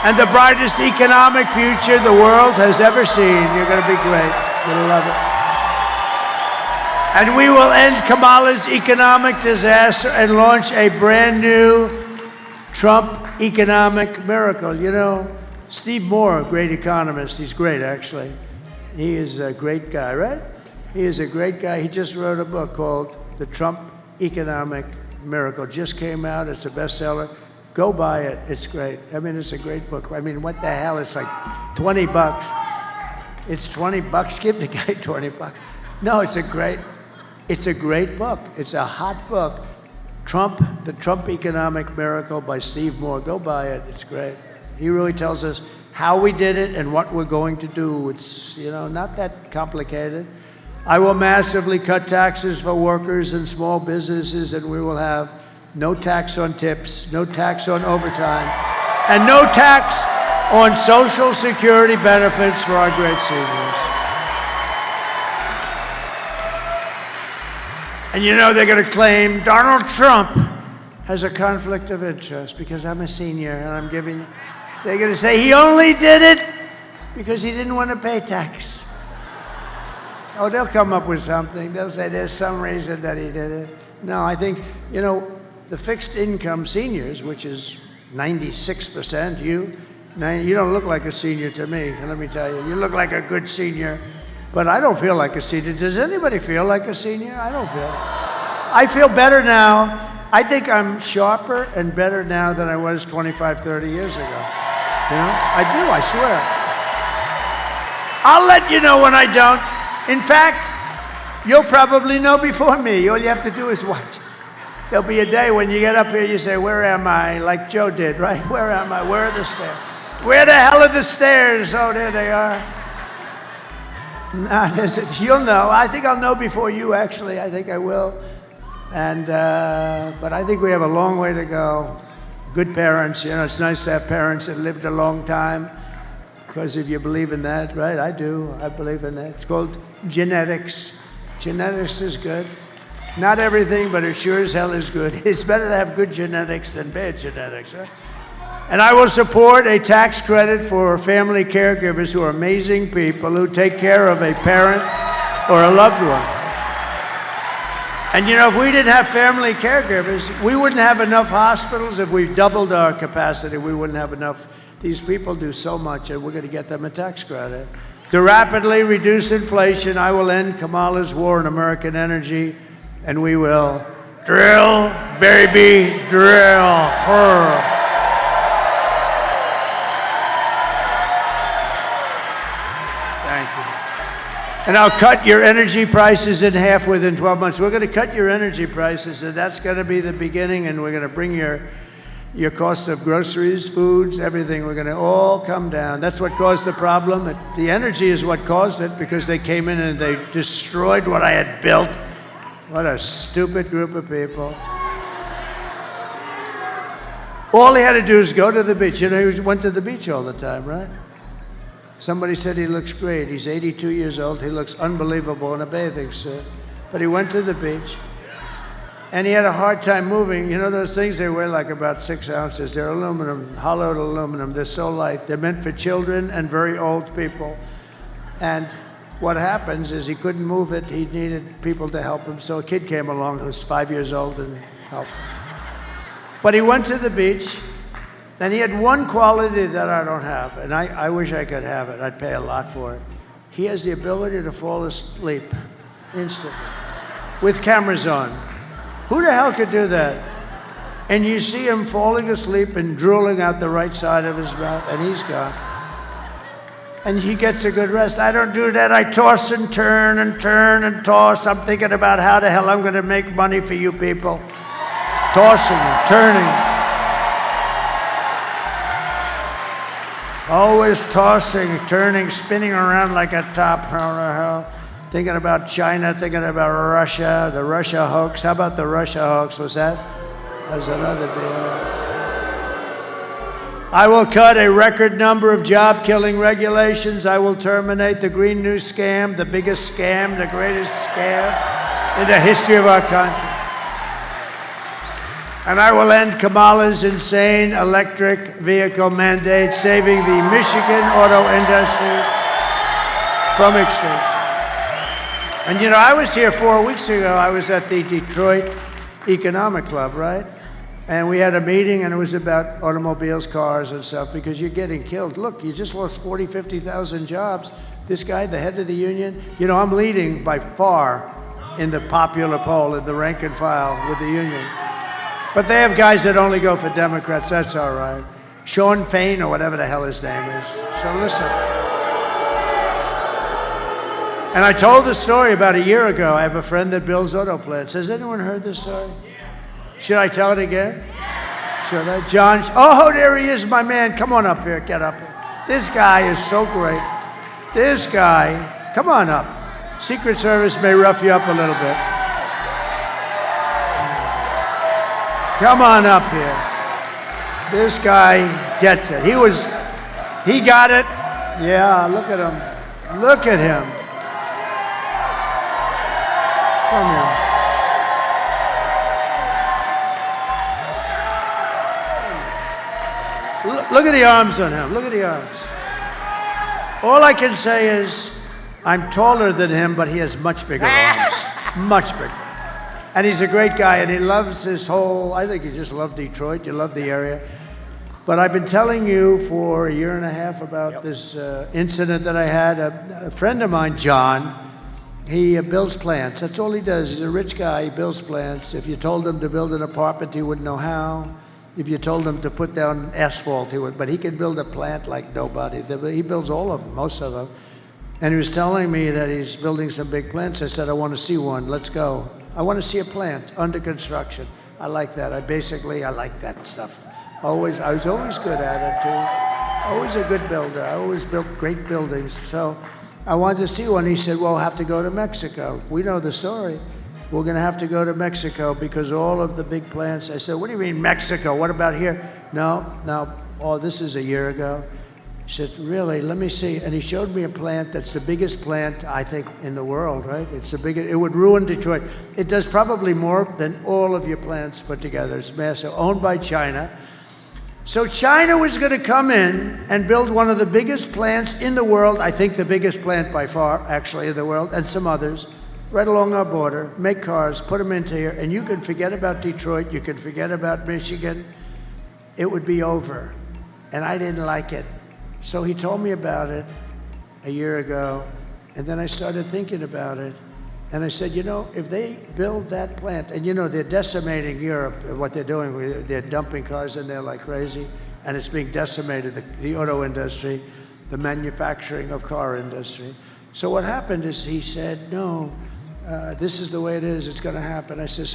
and the brightest economic future the world has ever seen. You're going to be great. You're going to love it. And we will end Kamala's economic disaster and launch a brand new Trump economic miracle. Steve Moore, a great economist. He's great, actually. He is a great guy, right? He is a great guy. He just wrote a book called The Trump Economic Miracle. Just came out. It's a bestseller. Go buy it. It's great. I mean, it's a great book. I mean, what the hell? It's like $20. It's $20. Give the guy $20. No, it's a great book. It's a hot book. The Trump Economic Miracle by Steve Moore. Go buy it. It's great. He really tells us how we did it and what we're going to do. It's, not that complicated. I will massively cut taxes for workers and small businesses, and we will have no tax on tips, no tax on overtime, and no tax on Social Security benefits for our great seniors. And they're going to claim Donald Trump has a conflict of interest because I'm a senior and I'm giving. They're going to say he only did it because he didn't want to pay tax. Oh, they'll come up with something. They'll say there's some reason that he did it. No, I think, the fixed income seniors, which is 96%, you don't look like a senior to me, let me tell you. You look like a good senior, but I don't feel like a senior. Does anybody feel like a senior? I don't feel. I feel better now. I think I'm sharper and better now than I was 25, 30 years ago. I do, I swear. I'll let you know when I don't. In fact, you'll probably know before me. All you have to do is watch. There'll be a day when you get up here, you say, where am I? Like Joe did, right? Where am I? Where are the stairs? Where the hell are the stairs? Oh, there they are. You'll know. I think I'll know before you, actually. I think I will. But I think we have a long way to go. Good parents, it's nice to have parents that lived a long time, because if you believe in that, right? I do. I believe in that. It's called genetics. Genetics is good. Not everything, but it sure as hell is good. It's better to have good genetics than bad genetics, right? And I will support a tax credit for family caregivers who are amazing people who take care of a parent or a loved one. And if we didn't have family caregivers, we wouldn't have enough hospitals. If we doubled our capacity, we wouldn't have enough. These people do so much, and we're going to get them a tax credit. To rapidly reduce inflation, I will end Kamala's war on American energy, and we will drill, baby, drill. Thank you. And I'll cut your energy prices in half within 12 months. We're going to cut your energy prices, and that's going to be the beginning, and we're going to bring your cost of groceries, foods, everything. We're going to all come down. That's what caused the problem. The energy is what caused it, because they came in and they destroyed what I had built. What a stupid group of people. All he had to do is go to the beach. You know, he went to the beach all the time, right? Somebody said he looks great. He's 82 years old. He looks unbelievable in a bathing suit. But he went to the beach, and he had a hard time moving. You know those things, they weigh like about 6 ounces. They're aluminum, hollowed aluminum. They're so light. They're meant for children and very old people. And what happens is he couldn't move it. He needed people to help him. So a kid came along who was 5 years old and helped him. But he went to the beach, and he had one quality that I don't have, and I wish I could have it. I'd pay a lot for it. He has the ability to fall asleep instantly with cameras on. Who the hell could do that? And you see him falling asleep and drooling out the right side of his mouth, and he's gone. And he gets a good rest. I don't do that. I toss and turn and turn and toss. I'm thinking about how the hell I'm going to make money for you people. Tossing and turning. Always tossing, turning, spinning around like a top. How the hell? Thinking about China, thinking about Russia, the Russia hoax. How about the Russia hoax? Was that? That was another deal. I will cut a record number of job-killing regulations. I will terminate the Green New Scam, the biggest scam, the greatest scam in the history of our country. And I will end Kamala's insane electric vehicle mandate, saving the Michigan auto industry from extinction. And you know, I was here 4 weeks ago. I was at the Detroit Economic Club, right? And we had a meeting, and it was about automobiles, cars, and stuff, because you're getting killed. Look, you just lost 40, 50,000 jobs. This guy, the head of the union, you know, I'm leading by far in the popular poll, in the rank and file with the union. But they have guys that only go for Democrats. That's all right. Sean Fain, or whatever the hell his name is. So listen. And I told the story about a year ago. I have a friend that builds auto plants. Has anyone heard this story? Should I tell it again? Should I? John, oh, there he is, my man. Come on up here. Get up here. This guy is so great. This guy, come on up. Secret Service may rough you up a little bit. Come on up here. This guy gets it. He got it. Yeah, look at him. Look at him. Come here. Look at the arms on him. Look at the arms. All I can say is, I'm taller than him, but he has much bigger arms. Much bigger. And he's a great guy, and he loves this whole, I think you just love Detroit, you love the area. But I've been telling you for a year and a half about this incident that I had. A friend of mine, John, he builds plants. That's all he does. He's a rich guy, he builds plants. If you told him to build an apartment, he wouldn't know how. If you told him to put down asphalt, he would. But he can build a plant like nobody. He builds all of them, most of them. And he was telling me that he's building some big plants. I said, I want to see one. Let's go. I want to see a plant under construction. I like that. I like that stuff. I was always good at it too. Always a good builder. I always built great buildings. So I wanted to see one. He said, well, we'll have to go to Mexico. We know the story. We're going to have to go to Mexico because all of the big plants. I said, what do you mean Mexico? What about here? No. Oh, this is a year ago. He said, really? Let me see. And he showed me a plant that's the biggest plant, I think, in the world, right? It's the biggest. It would ruin Detroit. It does probably more than all of your plants put together. It's massive, owned by China. So China was going to come in and build one of the biggest plants in the world, I think the biggest plant by far, actually, in the world, and some others, right along our border, make cars, put them into here, and you can forget about Detroit, you can forget about Michigan. It would be over. And I didn't like it. So he told me about it a year ago, and then I started thinking about it, and I said, you know, if they build that plant, and you know, they're decimating Europe, what they're doing, they're dumping cars in there like crazy, and it's being decimated, the auto industry, the manufacturing of car industry. So what happened is he said, no, this is the way it is, it's gonna happen. I said,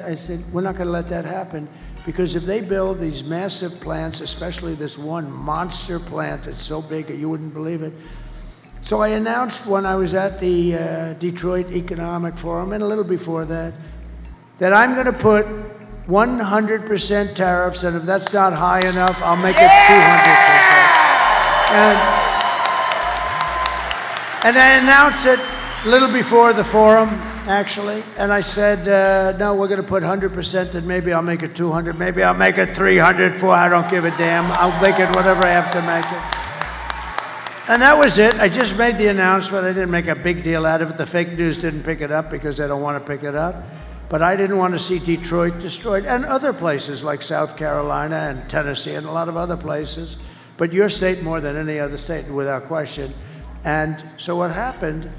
I said, we're not gonna let that happen, because if they build these massive plants, especially this one monster plant that's so big that you wouldn't believe it. So I announced when I was at the Detroit Economic Forum, and a little before that I'm gonna put 100% tariffs, and if that's not high enough, I'll make it 200%. And I announced it a little before the forum, actually, and I said, no, we're going to put 100%, and maybe I'll make it 200, maybe I'll make it 300, 400, I don't give a damn. I'll make it whatever I have to make it. And that was it. I just made the announcement. I didn't make a big deal out of it. The fake news didn't pick it up because they don't want to pick it up. But I didn't want to see Detroit destroyed, and other places like South Carolina and Tennessee and a lot of other places. But your state more than any other state, without question. And so what happened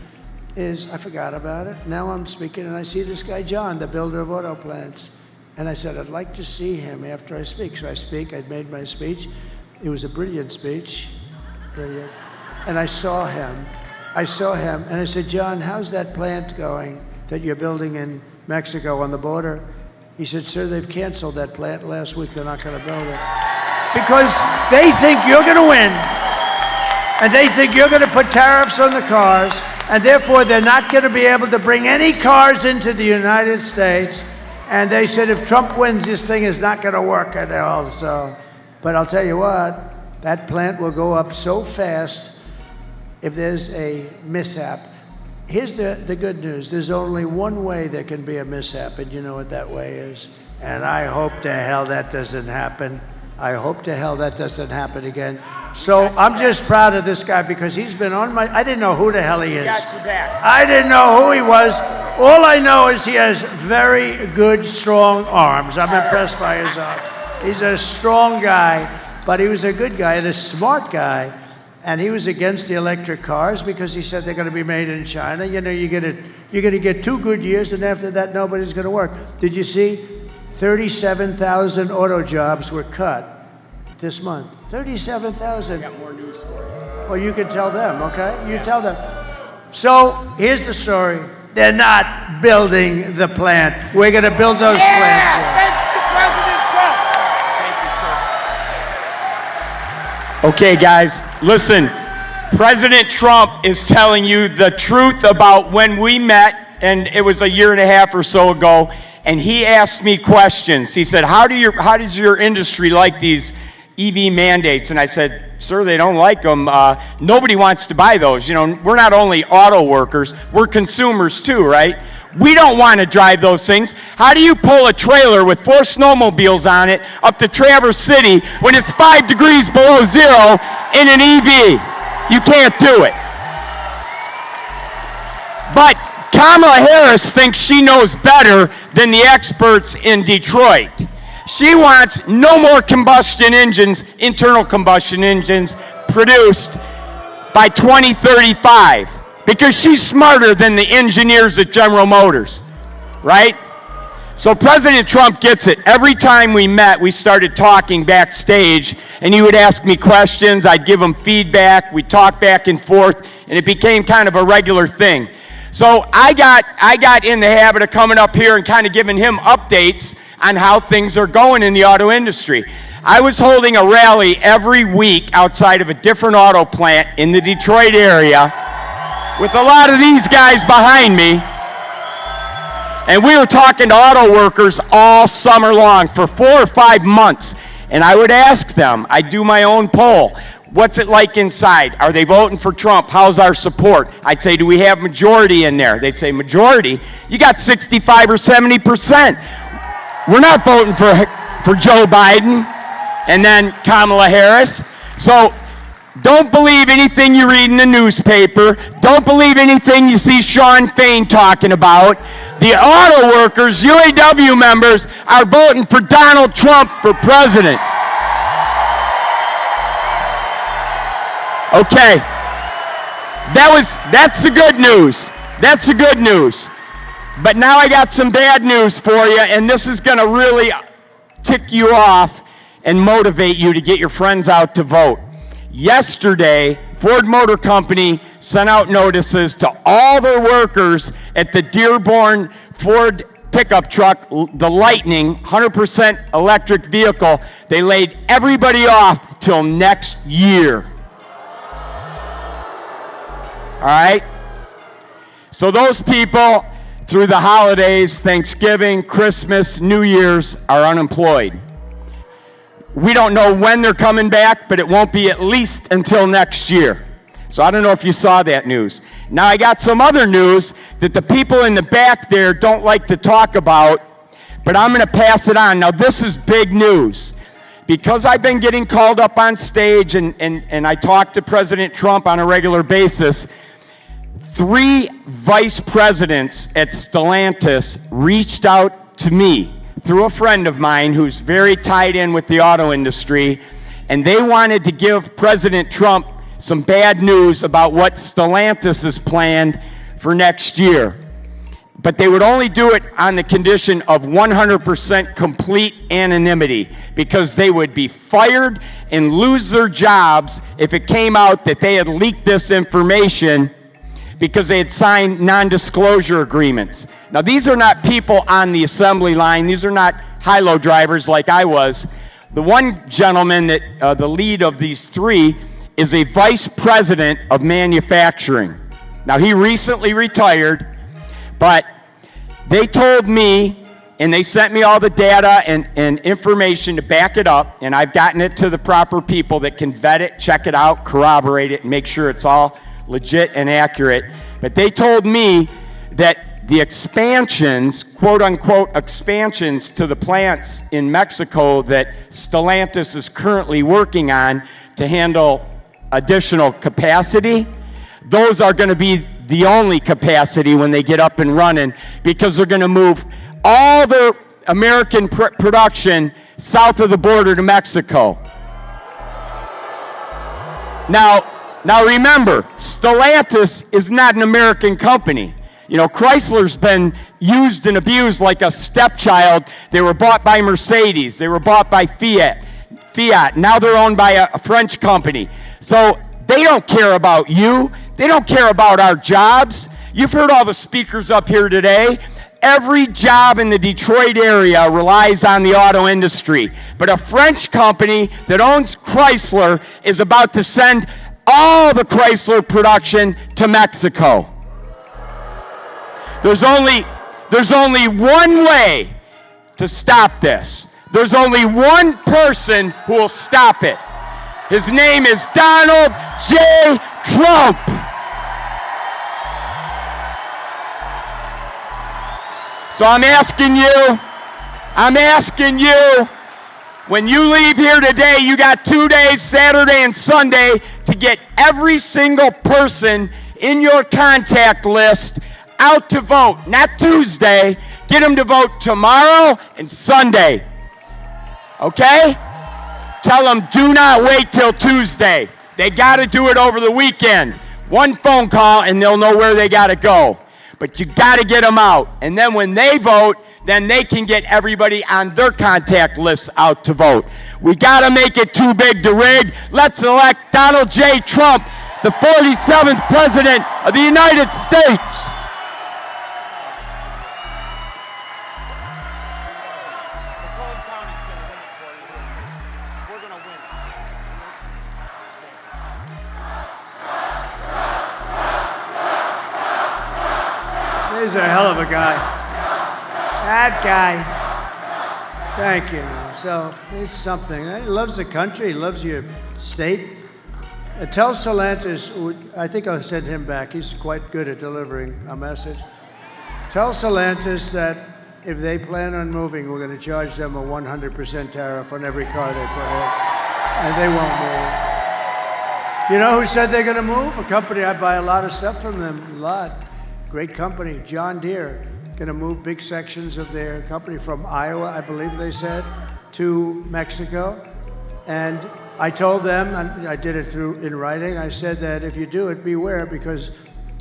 is I forgot about it. Now I'm speaking, and I see this guy, John, the builder of auto plants. And I said, I'd like to see him after I speak. So I speak. I'd made my speech. It was a brilliant speech. Brilliant. And I saw him. And I said, John, how's that plant going that you're building in Mexico on the border? He said, sir, they've canceled that plant last week. They're not going to build it. Because they think you're going to win. And they think you're going to put tariffs on the cars, and therefore they're not going to be able to bring any cars into the United States. And they said if Trump wins, this thing is not going to work at all. So, but I'll tell you what, that plant will go up so fast if there's a mishap. Here's the good news. There's only one way there can be a mishap, and you know what that way is. And I hope to hell that doesn't happen. I hope to hell that doesn't happen again. So I'm just proud of this guy because he's been on my, I didn't know who the hell he is. Got your back. I didn't know who he was. All I know is he has very good, strong arms. I'm impressed by his arms. He's a strong guy, but he was a good guy and a smart guy. And he was against the electric cars because he said they're going to be made in China. You know, you're going to get 2 good years, and after that, nobody's going to work. Did you see? 37,000 auto jobs were cut this month. 37,000. I got more news for you. Well, you can tell them, okay? You tell them. So here's the story. They're not building the plant. We're going to build those plants here. Thanks to President Trump. Thank you, sir. Okay, guys, listen. President Trump is telling you the truth about when we met, and it was a year and a half or so ago, and he asked me questions. He said, how does your industry like these EV mandates? And I said, sir, they don't like them. Nobody wants to buy those. You know, we're not only auto workers, we're consumers too, right? We don't want to drive those things. How do you pull a trailer with 4 snowmobiles on it up to Traverse City when it's 5 degrees below zero in an EV? You can't do it. But Kamala Harris thinks she knows better than the experts in Detroit. She wants no more combustion engines, internal combustion engines, produced by 2035 because she's smarter than the engineers at General Motors, right? So President Trump gets it. Every time we met, we started talking backstage, and he would ask me questions. I'd give him feedback. We'd talk back and forth, and it became kind of a regular thing. So I got in the habit of coming up here and kind of giving him updates on how things are going in the auto industry. I was holding a rally every week outside of a different auto plant in the Detroit area with a lot of these guys behind me. And we were talking to auto workers all summer long for 4 or 5 months. And I would ask them, I'd do my own poll. What's it like inside? Are they voting for Trump? How's our support? I'd say, do we have majority in there? They'd say, majority? You got 65 or 70%. We're not voting for Joe Biden and then Kamala Harris. So don't believe anything you read in the newspaper. Don't believe anything you see Sean Fain talking about. The auto workers, UAW members, are voting for Donald Trump for president. Okay, that's the good news. That's the good news. But now I got some bad news for you, and this is going to really tick you off and motivate you to get your friends out to vote. Yesterday, Ford Motor Company sent out notices to all their workers at the Dearborn Ford pickup truck, the Lightning, 100% electric vehicle. They laid everybody off till next year. All right? So those people, through the holidays, Thanksgiving, Christmas, New Year's, are unemployed. We don't know when they're coming back, but it won't be at least until next year. So I don't know if you saw that news. Now I got some other news that the people in the back there don't like to talk about, but I'm going to pass it on. Now this is big news. Because I've been getting called up on stage and I talk to President Trump on a regular basis, 3 vice presidents at Stellantis reached out to me through a friend of mine who's very tied in with the auto industry, and they wanted to give President Trump some bad news about what Stellantis has planned for next year. But they would only do it on the condition of 100% complete anonymity, because they would be fired and lose their jobs if it came out that they had leaked this information because they had signed non-disclosure agreements. Now, these are not people on the assembly line. These are not high-low drivers like I was. The one gentleman that, the lead of these 3, is a vice president of manufacturing. Now, he recently retired, but they told me, and they sent me all the data and information to back it up, and I've gotten it to the proper people that can vet it, check it out, corroborate it, and make sure it's all legit and accurate. But they told me that the expansions, quote unquote expansions to the plants in Mexico that Stellantis is currently working on to handle additional capacity, those are going to be the only capacity when they get up and running, because they're going to move all their American production south of the border to Mexico. Now remember, Stellantis is not an American company. You know, Chrysler's been used and abused like a stepchild. They were bought by Mercedes. They were bought by Fiat. Now they're owned by a French company. So they don't care about you. They don't care about our jobs. You've heard all the speakers up here today. Every job in the Detroit area relies on the auto industry. But a French company that owns Chrysler is about to send all the Chrysler production to Mexico. There's only one way to stop this. There's only one person who will stop it. His name is Donald J. Trump. So I'm asking you, when you leave here today, you got 2 days, Saturday and Sunday, to get every single person in your contact list out to vote. Not Tuesday. Get them to vote tomorrow and Sunday. Okay? Tell them, do not wait till Tuesday. They got to do it over the weekend. One phone call and they'll know where they got to go. But you got to get them out. And then when they vote, then they can get everybody on their contact list out to vote. We got to make it too big to rig. Let's elect Donald J. Trump, the 47th President of the United States. He's a hell of a guy. That guy. Thank you. So he's something. He loves the country. He loves your state. Tell Stellantis, I think I'll send him back. He's quite good at delivering a message. Tell Stellantis that if they plan on moving, we're going to charge them a 100% tariff on every car they put in, and they won't move. You know who said they're going to move? A company I buy a lot of stuff from them. A lot. Great company, John Deere, going to move big sections of their company from Iowa, I believe they said, to Mexico. And I told them, and I did it in writing, I said that if you do it, beware, because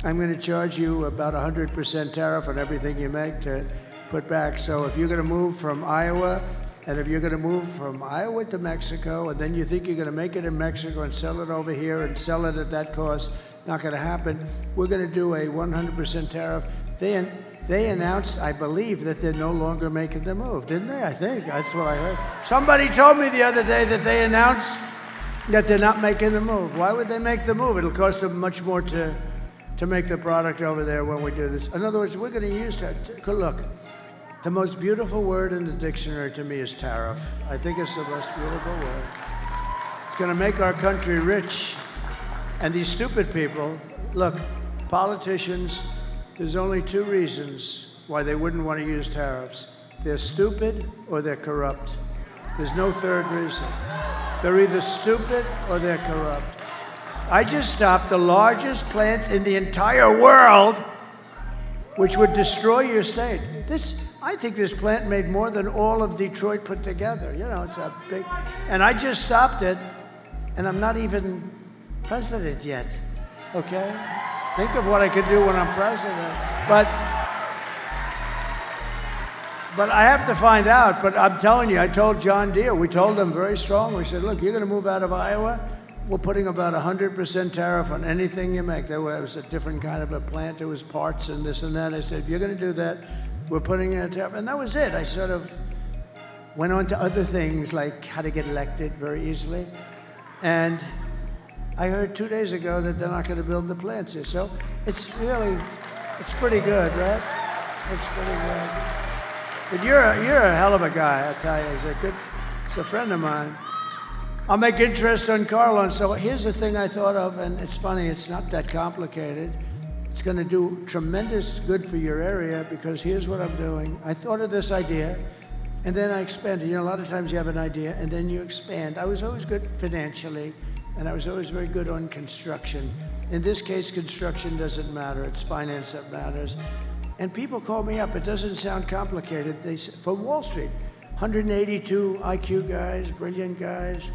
I'm going to charge you about 100% tariff on everything you make to put back. So if you're going to move from Iowa And if you're going to move from Iowa to Mexico, and then you think you're going to make it in Mexico and sell it over here and sell it at that cost, not going to happen. We're going to do a 100% tariff. They announced, I believe, that they're no longer making the move, didn't they? I think that's what I heard. Somebody told me the other day that they announced that they're not making the move. Why would they make the move? It'll cost them much more to make the product over there when we do this. In other words, we're going to use that. Look, the most beautiful word in the dictionary to me is tariff. I think it's the most beautiful word. It's going to make our country rich. And these stupid people, look, politicians, there's only two reasons why they wouldn't want to use tariffs. They're stupid or they're corrupt. There's no third reason. They're either stupid or they're corrupt. I just stopped the largest plant in the entire world, which would destroy your state. I think this plant made more than all of Detroit put together. You know, it's a big, and I just stopped it, and I'm not even president yet, okay? Think of what I could do when I'm president. But I have to find out, but I'm telling you, I told John Deere, we told them very strongly, we said, look, you're gonna move out of Iowa, we're putting about 100% tariff on anything you make. There was a different kind of a plant, there was parts and this and that. I said, if you're gonna do that, we're putting in a tariff, and that was it. I sort of went on to other things like how to get elected very easily. And I heard 2 days ago that they're not gonna build the plants here. So it's pretty good, right? It's pretty good. But you're a hell of a guy, I tell you. He's a friend of mine. I'll make interest on car loans. So here's the thing I thought of, and it's funny, it's not that complicated. It's going to do tremendous good for your area because here's what I'm doing. I thought of this idea, and then I expanded. You know, a lot of times you have an idea, and then you expand. I was always good financially, and I was always very good on construction. In this case, construction doesn't matter. It's finance that matters. And people call me up. It doesn't sound complicated. They say, from Wall Street, 182 IQ guys, brilliant guys.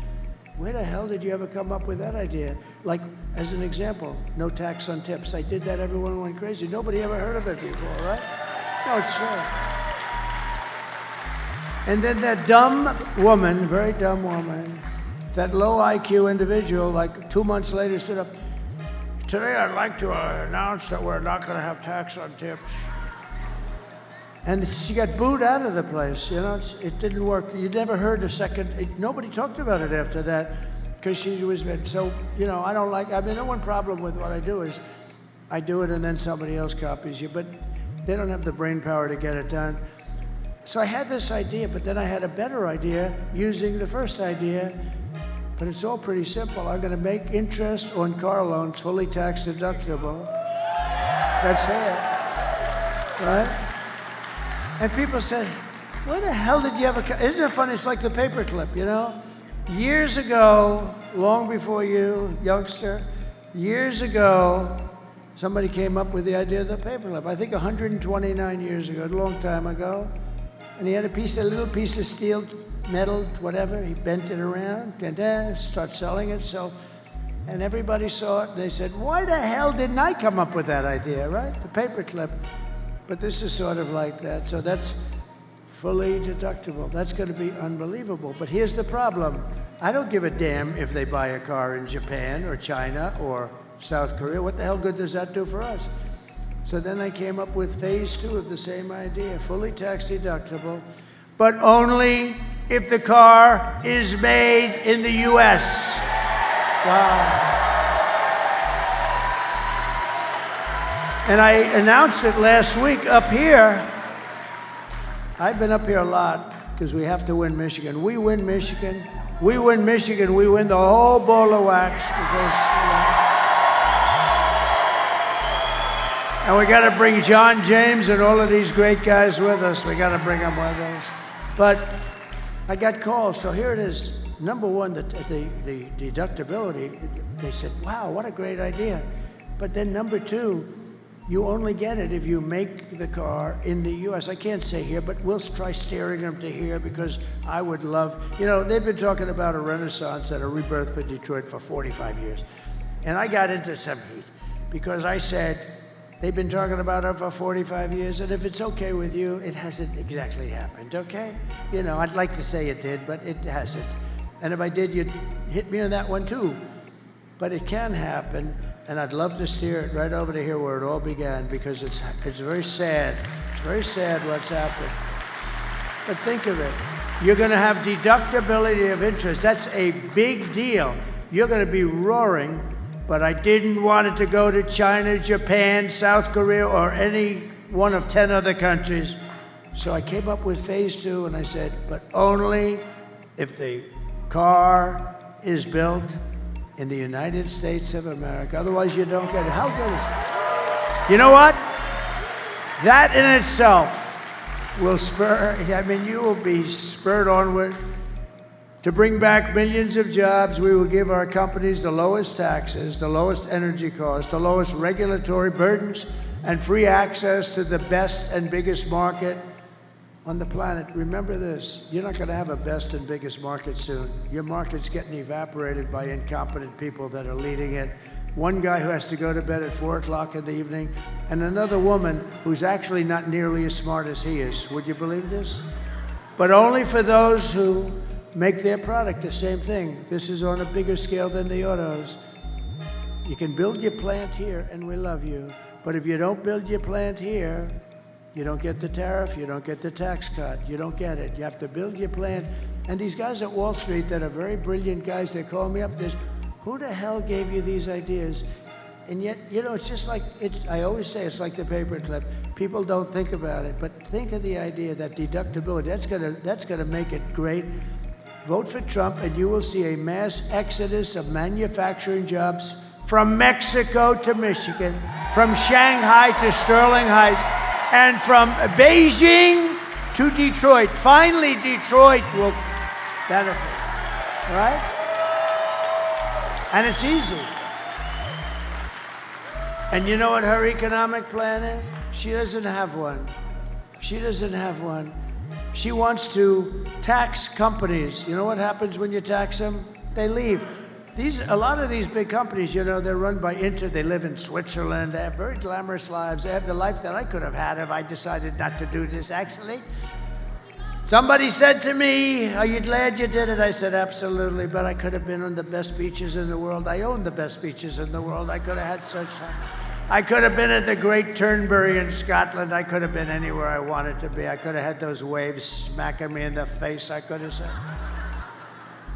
Where the hell did you ever come up with that idea? Like, as an example, no tax on tips. I did that, everyone went crazy. Nobody ever heard of it before, right? No, it's true. And then that dumb woman, very dumb woman, that low IQ individual, like 2 months later stood up, today I'd like to announce that we're not gonna have tax on tips. And she got booed out of the place, you know, it didn't work. You never heard a second, nobody talked about it after that because she was, so, you know, the one problem with what I do is I do it and then somebody else copies you, but they don't have the brain power to get it done. So I had this idea, but then I had a better idea using the first idea, but it's all pretty simple. I'm gonna make interest on car loans fully tax deductible. That's it, right? And people said, where the hell did you ever come? Isn't it funny? It's like the paperclip, you know? Years ago, long before you, youngster, years ago, somebody came up with the idea of the paperclip. I think 129 years ago, a long time ago. And he had a little piece of steel, metal, whatever. He bent it around, and start selling it. So, and everybody saw it, and they said, why the hell didn't I come up with that idea, right? The paperclip. But this is sort of like that. So that's fully deductible. That's going to be unbelievable. But here's the problem. I don't give a damn if they buy a car in Japan or China or South Korea. What the hell good does that do for us? So then I came up with phase 2 of the same idea, fully tax deductible, but only if the car is made in the US. Wow. And I announced it last week up here. I've been up here a lot because we have to win Michigan. We win Michigan. We win Michigan. We win the whole ball of wax because, and we got to bring John James and all of these great guys with us. We got to bring them with us. But I got calls. So here it is. Number one, the deductibility. They said, wow, what a great idea. But then number 2, you only get it if you make the car in the US. I can't say here, but we'll try steering them to here because I would love, you know, they've been talking about a renaissance and a rebirth for Detroit for 45 years. And I got into some heat because I said, They've been talking about it for 45 years, and if it's okay with you, it hasn't exactly happened, okay? You know, I'd like to say it did, but it hasn't. And if I did, you'd hit me on that one too. But it can happen, and I'd love to steer it right over to here where it all began, because it's very sad. It's very sad what's happened. But think of it. You're going to have deductibility of interest. That's a big deal. You're going to be roaring, but I didn't want it to go to China, Japan, South Korea, or any one of 10 other countries. So I came up with phase 2, and I said, but only if the car is built in the United States of America. Otherwise, you don't get it. How good is it? You know what? That in itself will spur, I mean, you will be spurred onward to bring back millions of jobs. We will give our companies the lowest taxes, the lowest energy costs, the lowest regulatory burdens, and free access to the best and biggest market on the planet. Remember this, you're not going to have a best and biggest market soon. Your market's getting evaporated by incompetent people that are leading it. One guy who has to go to bed at 4 o'clock in the evening, and another woman who's actually not nearly as smart as he is. Would you believe this? But only for those who make their product the same thing. This is on a bigger scale than the autos. You can build your plant here, and we love you. But if you don't build your plant here, you don't get the tariff, you don't get the tax cut, you don't get it. You have to build your plant. And these guys at Wall Street that are very brilliant guys, they call me up, there's, who the hell gave you these ideas? And yet, you know, it's just like, I always say it's like the paperclip. People don't think about it, but think of the idea that deductibility, that's gonna make it great. Vote for Trump and you will see a mass exodus of manufacturing jobs from Mexico to Michigan, from Shanghai to Sterling Heights, and from Beijing to Detroit. Finally, Detroit will benefit, right? And it's easy. And you know what her economic plan is? She doesn't have one. She doesn't have one. She wants to tax companies. You know what happens when you tax them? They leave. A lot of these big companies, you know, they're run by they live in Switzerland, they have very glamorous lives. They have the life that I could have had if I decided not to do this, actually. Somebody said to me, are you glad you did it? I said, absolutely, but I could have been on the best beaches in the world. I own the best beaches in the world. I could have had such time. I could have been at the Great Turnberry in Scotland. I could have been anywhere I wanted to be. I could have had those waves smacking me in the face. I could have said,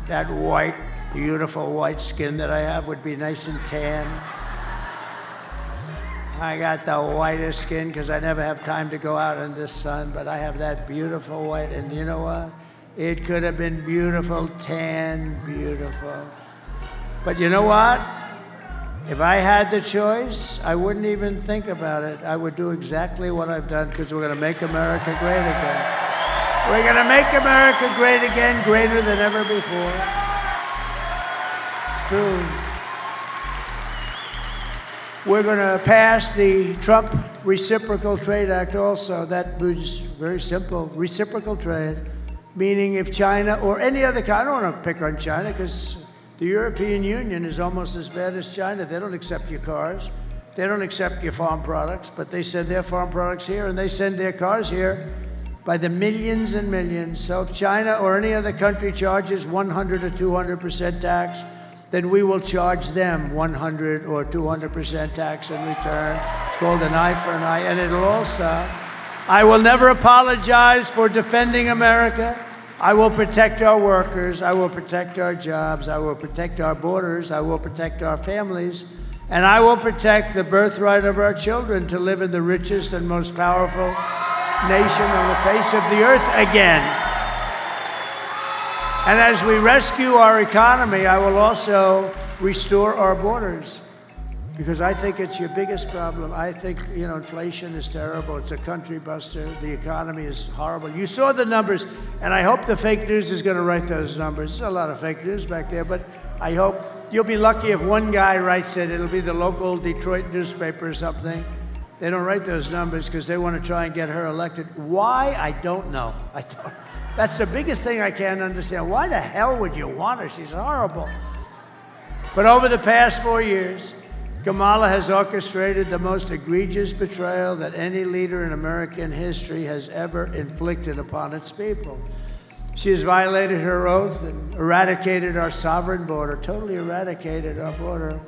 that white, beautiful white skin that I have would be nice and tan. I got the whitest skin because I never have time to go out in the sun, but I have that beautiful white, and you know what? It could have been beautiful, tan, beautiful. But you know what? If I had the choice, I wouldn't even think about it. I would do exactly what I've done because we're going to make America great again. We're going to make America great again, greater than ever before. It's true. We're going to pass the Trump Reciprocal Trade Act also. That was very simple. Reciprocal trade, meaning if China or any other country, I don't want to pick on China because the European Union is almost as bad as China. They don't accept your cars. They don't accept your farm products, but they send their farm products here and they send their cars here by the millions and millions. So if China or any other country charges 100 or 200% tax, then we will charge them 100 or 200% tax in return. It's called an eye for an eye, and it'll all stop. I will never apologize for defending America. I will protect our workers. I will protect our jobs. I will protect our borders. I will protect our families. And I will protect the birthright of our children to live in the richest and most powerful nation on the face of the earth again. And as we rescue our economy, I will also restore our borders because I think it's your biggest problem. I think, you know, inflation is terrible. It's a country buster. The economy is horrible. You saw the numbers, and I hope the fake news is going to write those numbers. There's a lot of fake news back there, but I hope you'll be lucky if one guy writes it. It'll be the local Detroit newspaper or something. They don't write those numbers because they want to try and get her elected. Why? I don't know. That's the biggest thing I can't understand. Why the hell would you want her? She's horrible. But over the past 4 years, Kamala has orchestrated the most egregious betrayal that any leader in American history has ever inflicted upon its people. She has violated her oath and eradicated our sovereign border, totally eradicated our border,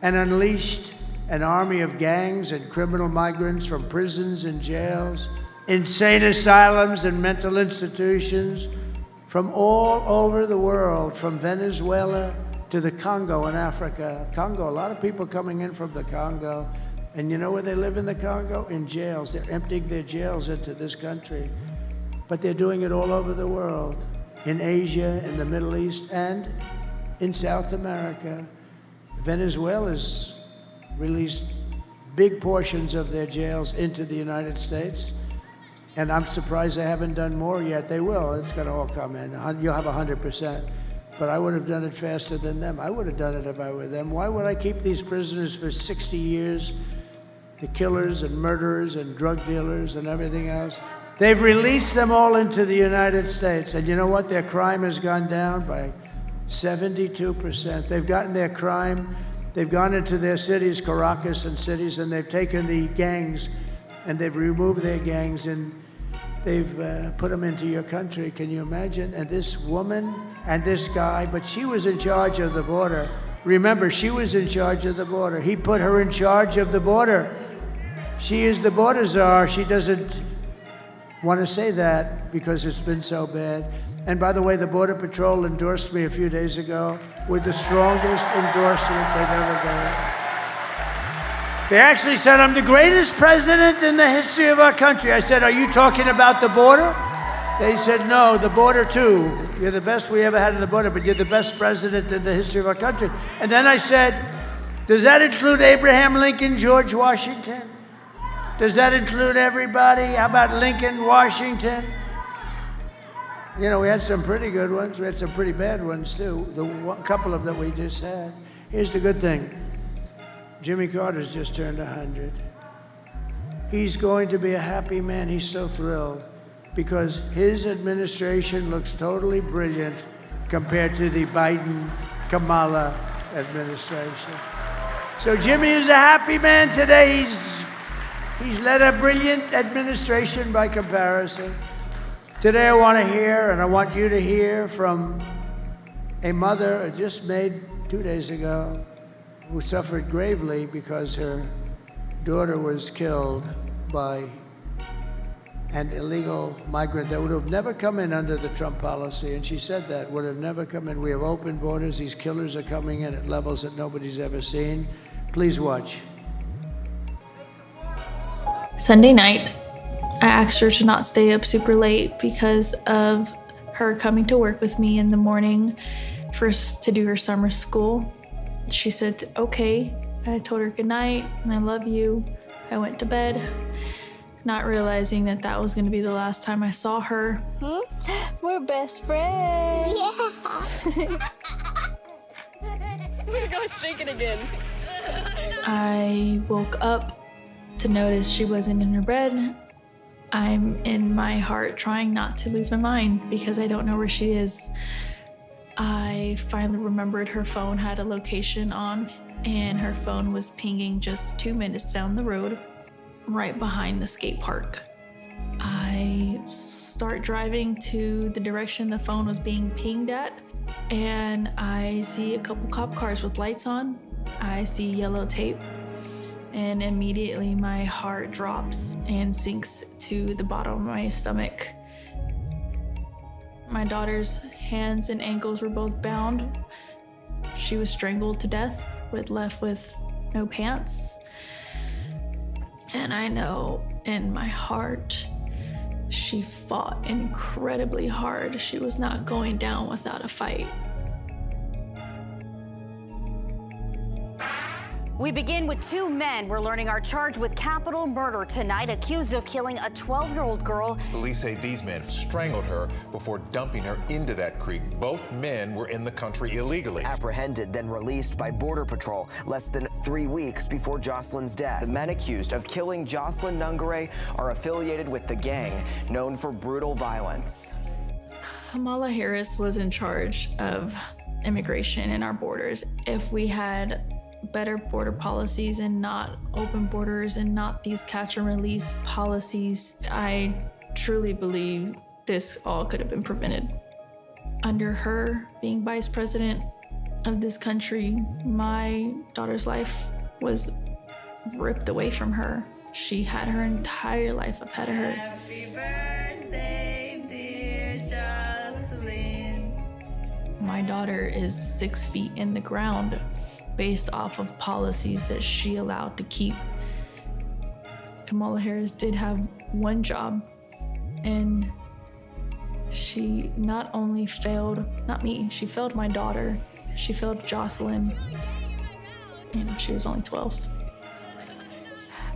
and unleashed an army of gangs and criminal migrants from prisons and jails, insane asylums and mental institutions from all over the world, from Venezuela to the Congo in Africa. Congo, a lot of people coming in from the Congo. And you know where they live in the Congo? In jails. They're emptying their jails into this country. But they're doing it all over the world, in Asia, in the Middle East, and in South America. Venezuela's released big portions of their jails into the United States. And I'm surprised they haven't done more yet. They will. It's going to all come in. You'll have 100%. But I would have done it faster than them. I would have done it if I were them. Why would I keep these prisoners for 60 years? The killers and murderers and drug dealers and everything else. They've released them all into the United States. And you know what? Their crime has gone down by 72%. They've gotten their crime. They've gone into their cities, Caracas and cities, and they've taken the gangs and they've removed their gangs and they've put them into your country. Can you imagine? And this woman and this guy, but she was in charge of the border. Remember, she was in charge of the border. He put her in charge of the border. She is the border czar. She doesn't want to say that because it's been so bad. And by the way, the Border Patrol endorsed me a few days ago with the strongest endorsement they've ever done. They actually said, I'm the greatest president in the history of our country. I said, are you talking about the border? They said, no, the border too. You're the best we ever had in the border, but you're the best president in the history of our country. And then I said, does that include Abraham Lincoln, George Washington? Does that include everybody? How about Lincoln, Washington? You know, we had some pretty good ones. We had some pretty bad ones too. A couple of them we just had. Here's the good thing. Jimmy Carter's just turned 100. He's going to be a happy man. He's so thrilled because his administration looks totally brilliant compared to the Biden-Kamala administration. So Jimmy is a happy man today. He's led a brilliant administration by comparison. Today I want to hear, and I want you to hear from a mother I just made 2 days ago who suffered gravely because her daughter was killed by an illegal migrant that would have never come in under the Trump policy. And she said that, would have never come in. We have open borders. These killers are coming in at levels that nobody's ever seen. Please watch. Sunday night, I asked her to not stay up super late because of her coming to work with me in the morning first to do her summer school. She said, okay. I told her good night and I love you. I went to bed, not realizing that that was going to be the last time I saw her. We're best friends. Yeah. We're going to shake it again. I woke up to notice she wasn't in her bed. I'm in my heart trying not to lose my mind because I don't know where she is. I finally remembered her phone had a location on and her phone was pinging just 2 minutes down the road, right behind the skate park. I start driving to the direction the phone was being pinged at and I see a couple cop cars with lights on. I see yellow tape. And immediately my heart drops and sinks to the bottom of my stomach. My daughter's hands and ankles were both bound. She was strangled to death, left with no pants. And I know in my heart, she fought incredibly hard. She was not going down without a fight. We begin with two men we're learning are charged with capital murder tonight, accused of killing a 12-year-old girl. Police say these men strangled her before dumping her into that creek. Both men were in the country illegally. Apprehended, then released by Border Patrol less than 3 weeks before Jocelyn's death. The men accused of killing Jocelyn Nungare are affiliated with the gang known for brutal violence. Kamala Harris was in charge of immigration in our borders. If we had better border policies and not open borders and not these catch and release policies, I truly believe this all could have been prevented. Under her being vice president of this country, my daughter's life was ripped away from her. She had her entire life ahead of her. Happy birthday, dear Jocelyn. My daughter is 6 feet in the ground based off of policies that she allowed to keep. Kamala Harris did have one job, and she not only failed, not me, she failed my daughter. She failed Jocelyn. She was only 12.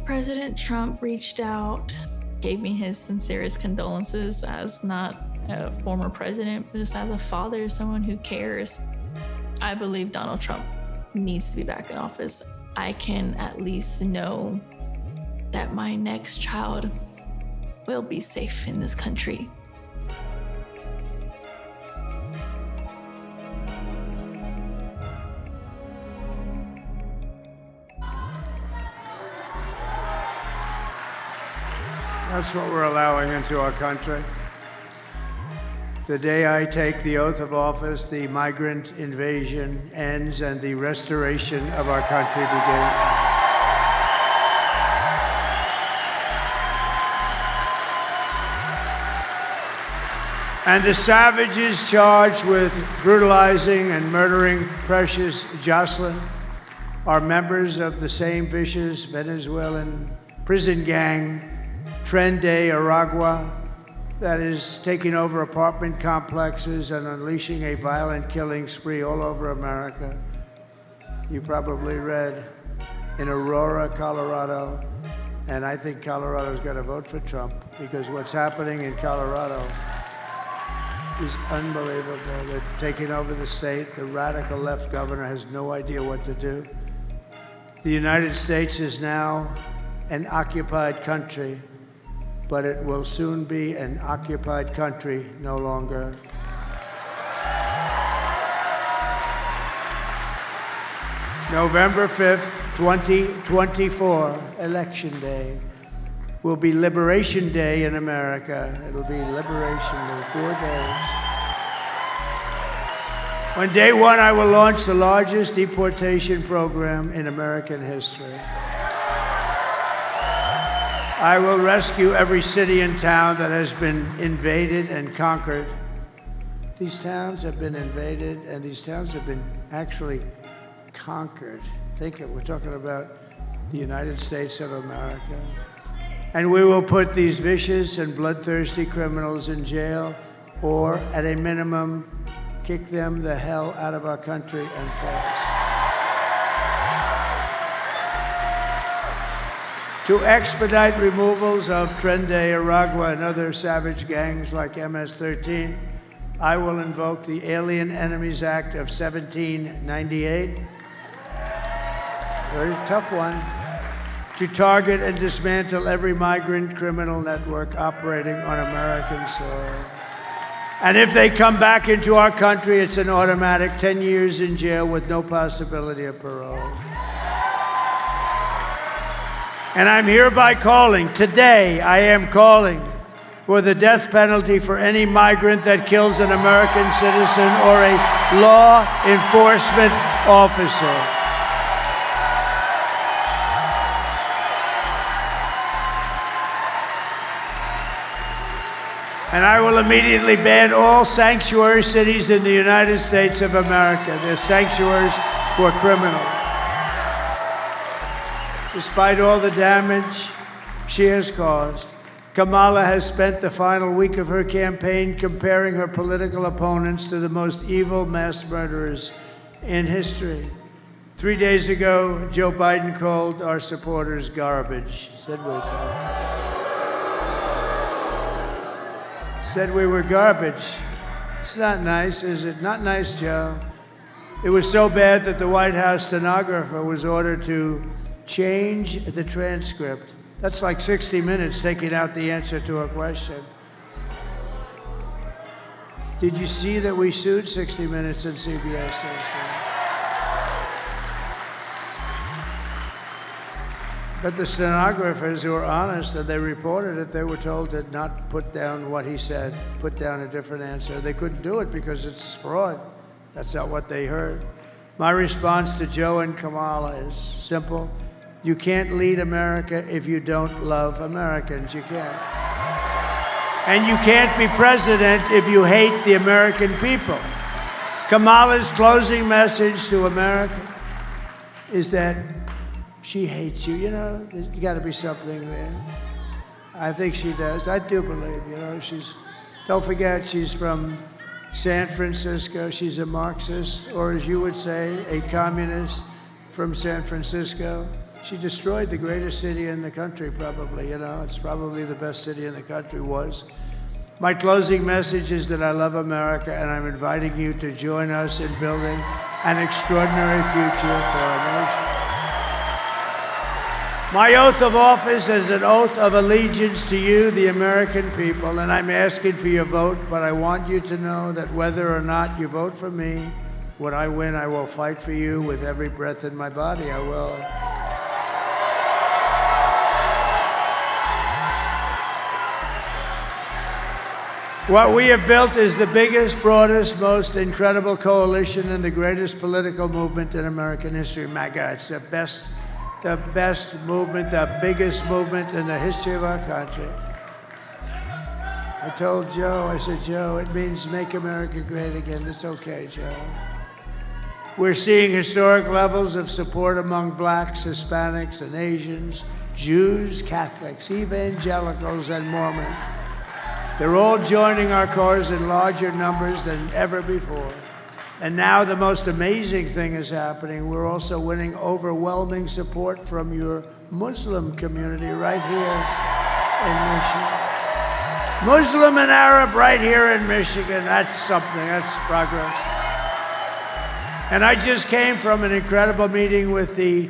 President Trump reached out, gave me his sincerest condolences as not a former president, but just as a father, someone who cares. I believe Donald Trump needs to be back in office. I can at least know that my next child will be safe in this country. That's what we're allowing into our country. The day I take the oath of office, the migrant invasion ends and the restoration of our country begins. And the savages charged with brutalizing and murdering precious Jocelyn are members of the same vicious Venezuelan prison gang, Tren de Aragua, that is taking over apartment complexes and unleashing a violent killing spree all over America. You probably read in Aurora, Colorado, and I think Colorado's got to vote for Trump because what's happening in Colorado is unbelievable. They're taking over the state. The radical left governor has no idea what to do. The United States is now an occupied country, but it will soon be an occupied country no longer. November 5th, 2024, Election Day, will be Liberation Day in America. It'll be Liberation Day, 4 days. On day one, I will launch the largest deportation program in American history. I will rescue every city and town that has been invaded and conquered. These towns have been invaded, and these towns have been actually conquered. Think of it, we're talking about the United States of America. And we will put these vicious and bloodthirsty criminals in jail, or at a minimum, kick them the hell out of our country and fast. To expedite removals of Tren de Aragua and other savage gangs like MS-13, I will invoke the Alien Enemies Act of 1798. Very tough one. To target and dismantle every migrant criminal network operating on American soil. And if they come back into our country, it's an automatic 10 years in jail with no possibility of parole. And I'm hereby calling, today I am calling for the death penalty for any migrant that kills an American citizen or a law enforcement officer. And I will immediately ban all sanctuary cities in the United States of America. They're sanctuaries for criminals. Despite all the damage she has caused, Kamala has spent the final week of her campaign comparing her political opponents to the most evil mass murderers in history. 3 days ago, Joe Biden called our supporters garbage. Said we're garbage. Said we were garbage. It's not nice, is it? Not nice, Joe. It was so bad that the White House stenographer was ordered to change the transcript. That's like 60 Minutes taking out the answer to a question. Did you see that we sued 60 Minutes and CBS? But the stenographers who were honest and they reported it, they were told to not put down what he said, put down a different answer. They couldn't do it because it's fraud. That's not what they heard. My response to Joe and Kamala is simple. You can't lead America if you don't love Americans. You can't. And you can't be president if you hate the American people. Kamala's closing message to America is that she hates you. You know, there's got to be something there. I think she does. I do believe, you know, don't forget, she's from San Francisco. She's a Marxist, or as you would say, a communist from San Francisco. She destroyed the greatest city in the country, probably, you know. It's probably the best city in the country was. My closing message is that I love America, and I'm inviting you to join us in building an extraordinary future for our nation. My oath of office is an oath of allegiance to you, the American people, and I'm asking for your vote, but I want you to know that whether or not you vote for me, when I win, I will fight for you with every breath in my body. I will. What we have built is the biggest, broadest, most incredible coalition and the greatest political movement in American history. My God, it's the best movement, the biggest movement in the history of our country. I told Joe, I said, Joe, it means make America great again. It's okay, Joe. We're seeing historic levels of support among blacks, Hispanics, and Asians, Jews, Catholics, evangelicals, and Mormons. They're all joining our cause in larger numbers than ever before. And now the most amazing thing is happening. We're also winning overwhelming support from your Muslim community right here in Michigan. Muslim and Arab right here in Michigan. That's something. That's progress. And I just came from an incredible meeting with the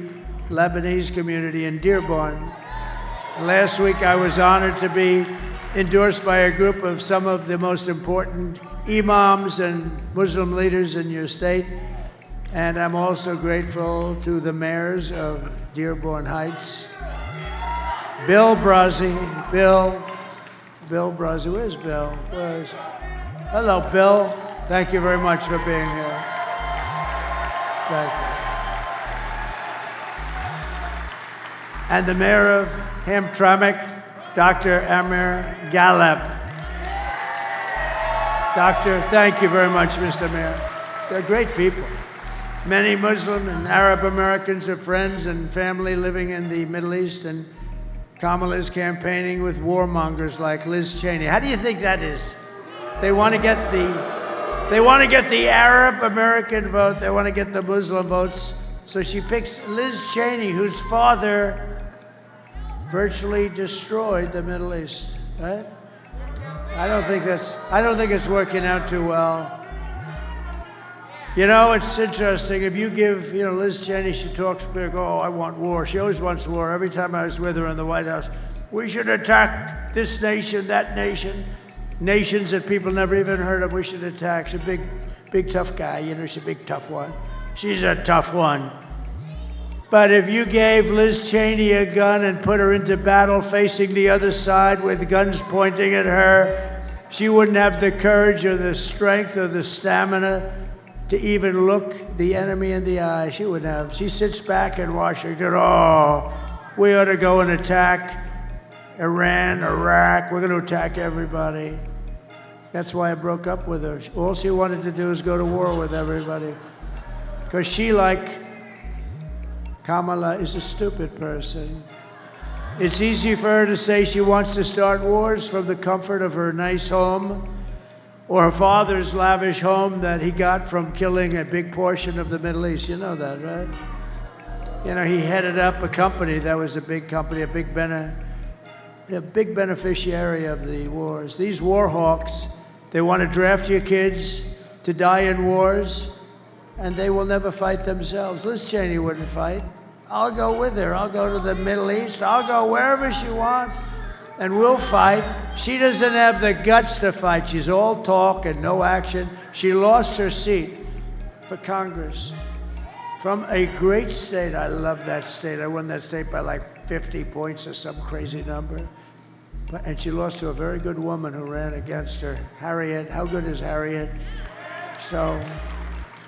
Lebanese community in Dearborn. Last week I was honored to be endorsed by a group of some of the most important imams and Muslim leaders in your state. And I'm also grateful to the mayors of Dearborn Heights. Bill Brazzi, Bill Brazzi, where's Bill? Hello, Bill. Thank you very much for being here. Thank you. And the mayor of Hamtramck, Dr. Amir Galeb. Doctor, thank you very much, Mr. Mayor. They're great people. Many Muslim and Arab Americans are friends and family living in the Middle East, and Kamala is campaigning with warmongers like Liz Cheney. How do you think that is? They want to get the Arab American vote. They want to get the Muslim votes. So she picks Liz Cheney, whose father virtually destroyed the Middle East, right? I don't think it's working out too well. You know, it's interesting. If you give, Liz Cheney, she talks big, oh, I want war. She always wants war. Every time I was with her in the White House, we should attack this nation, that nation, nations that people never even heard of, we should attack. She's a big tough guy, she's a big tough one. She's a tough one. But if you gave Liz Cheney a gun and put her into battle facing the other side with guns pointing at her, she wouldn't have the courage or the strength or the stamina to even look the enemy in the eye. She wouldn't have. She sits back in Washington, oh, we ought to go and attack Iran, Iraq. We're going to attack everybody. That's why I broke up with her. All she wanted to do is go to war with everybody. Because she, like Kamala, is a stupid person. It's easy for her to say she wants to start wars from the comfort of her nice home or her father's lavish home that he got from killing a big portion of the Middle East. You know that, right? He headed up a company that was a big company, a big beneficiary of the wars. These war hawks, they want to draft your kids to die in wars, and they will never fight themselves. Liz Cheney wouldn't fight. I'll go with her. I'll go to the Middle East. I'll go wherever she wants, and we'll fight. She doesn't have the guts to fight. She's all talk and no action. She lost her seat for Congress From a great state. I love that state. I won that state by like 50 points or some crazy number. And she lost to a very good woman who ran against her, Harriet. How good is Harriet? So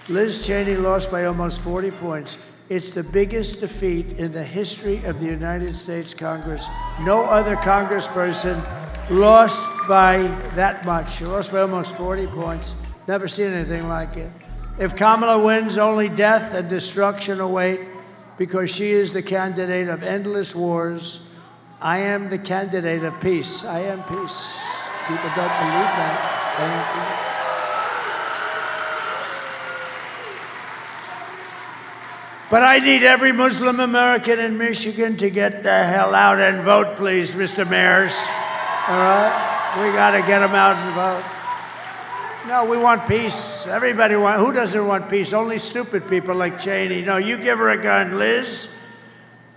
Liz Cheney lost by almost 40 points. It's the biggest defeat in the history of the United States Congress. No other congressperson lost by that much. She lost by almost 40 points. Never seen anything like it. If Kamala wins, only death and destruction await, because she is the candidate of endless wars. I am the candidate of peace. I am peace. People don't believe that. I am peace. But I need every Muslim American in Michigan to get the hell out and vote, please, Mr. Mayors. All right? We got to get them out and vote. No, we want peace. Everybody wants. Who doesn't want peace? Only stupid people like Cheney. No, you give her a gun, Liz.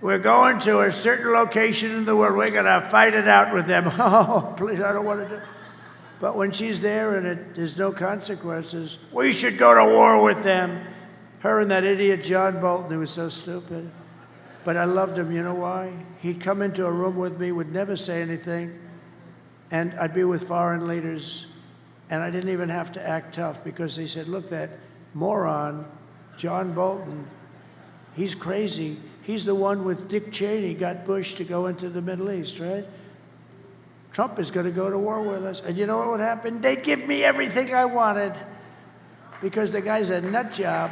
We're going to a certain location in the world. We're going to fight it out with them. Oh, please, I don't want to do it. But when she's there and there's no consequences, we should go to war with them. Her and that idiot John Bolton, who was so stupid. But I loved him. You know why? He'd come into a room with me, would never say anything, and I'd be with foreign leaders, and I didn't even have to act tough, because they said, look, that moron, John Bolton, he's crazy. He's the one with Dick Cheney got Bush to go into the Middle East, right? Trump is going to go to war with us. And you know what would happen? They'd give me everything I wanted, because the guy's a nut job.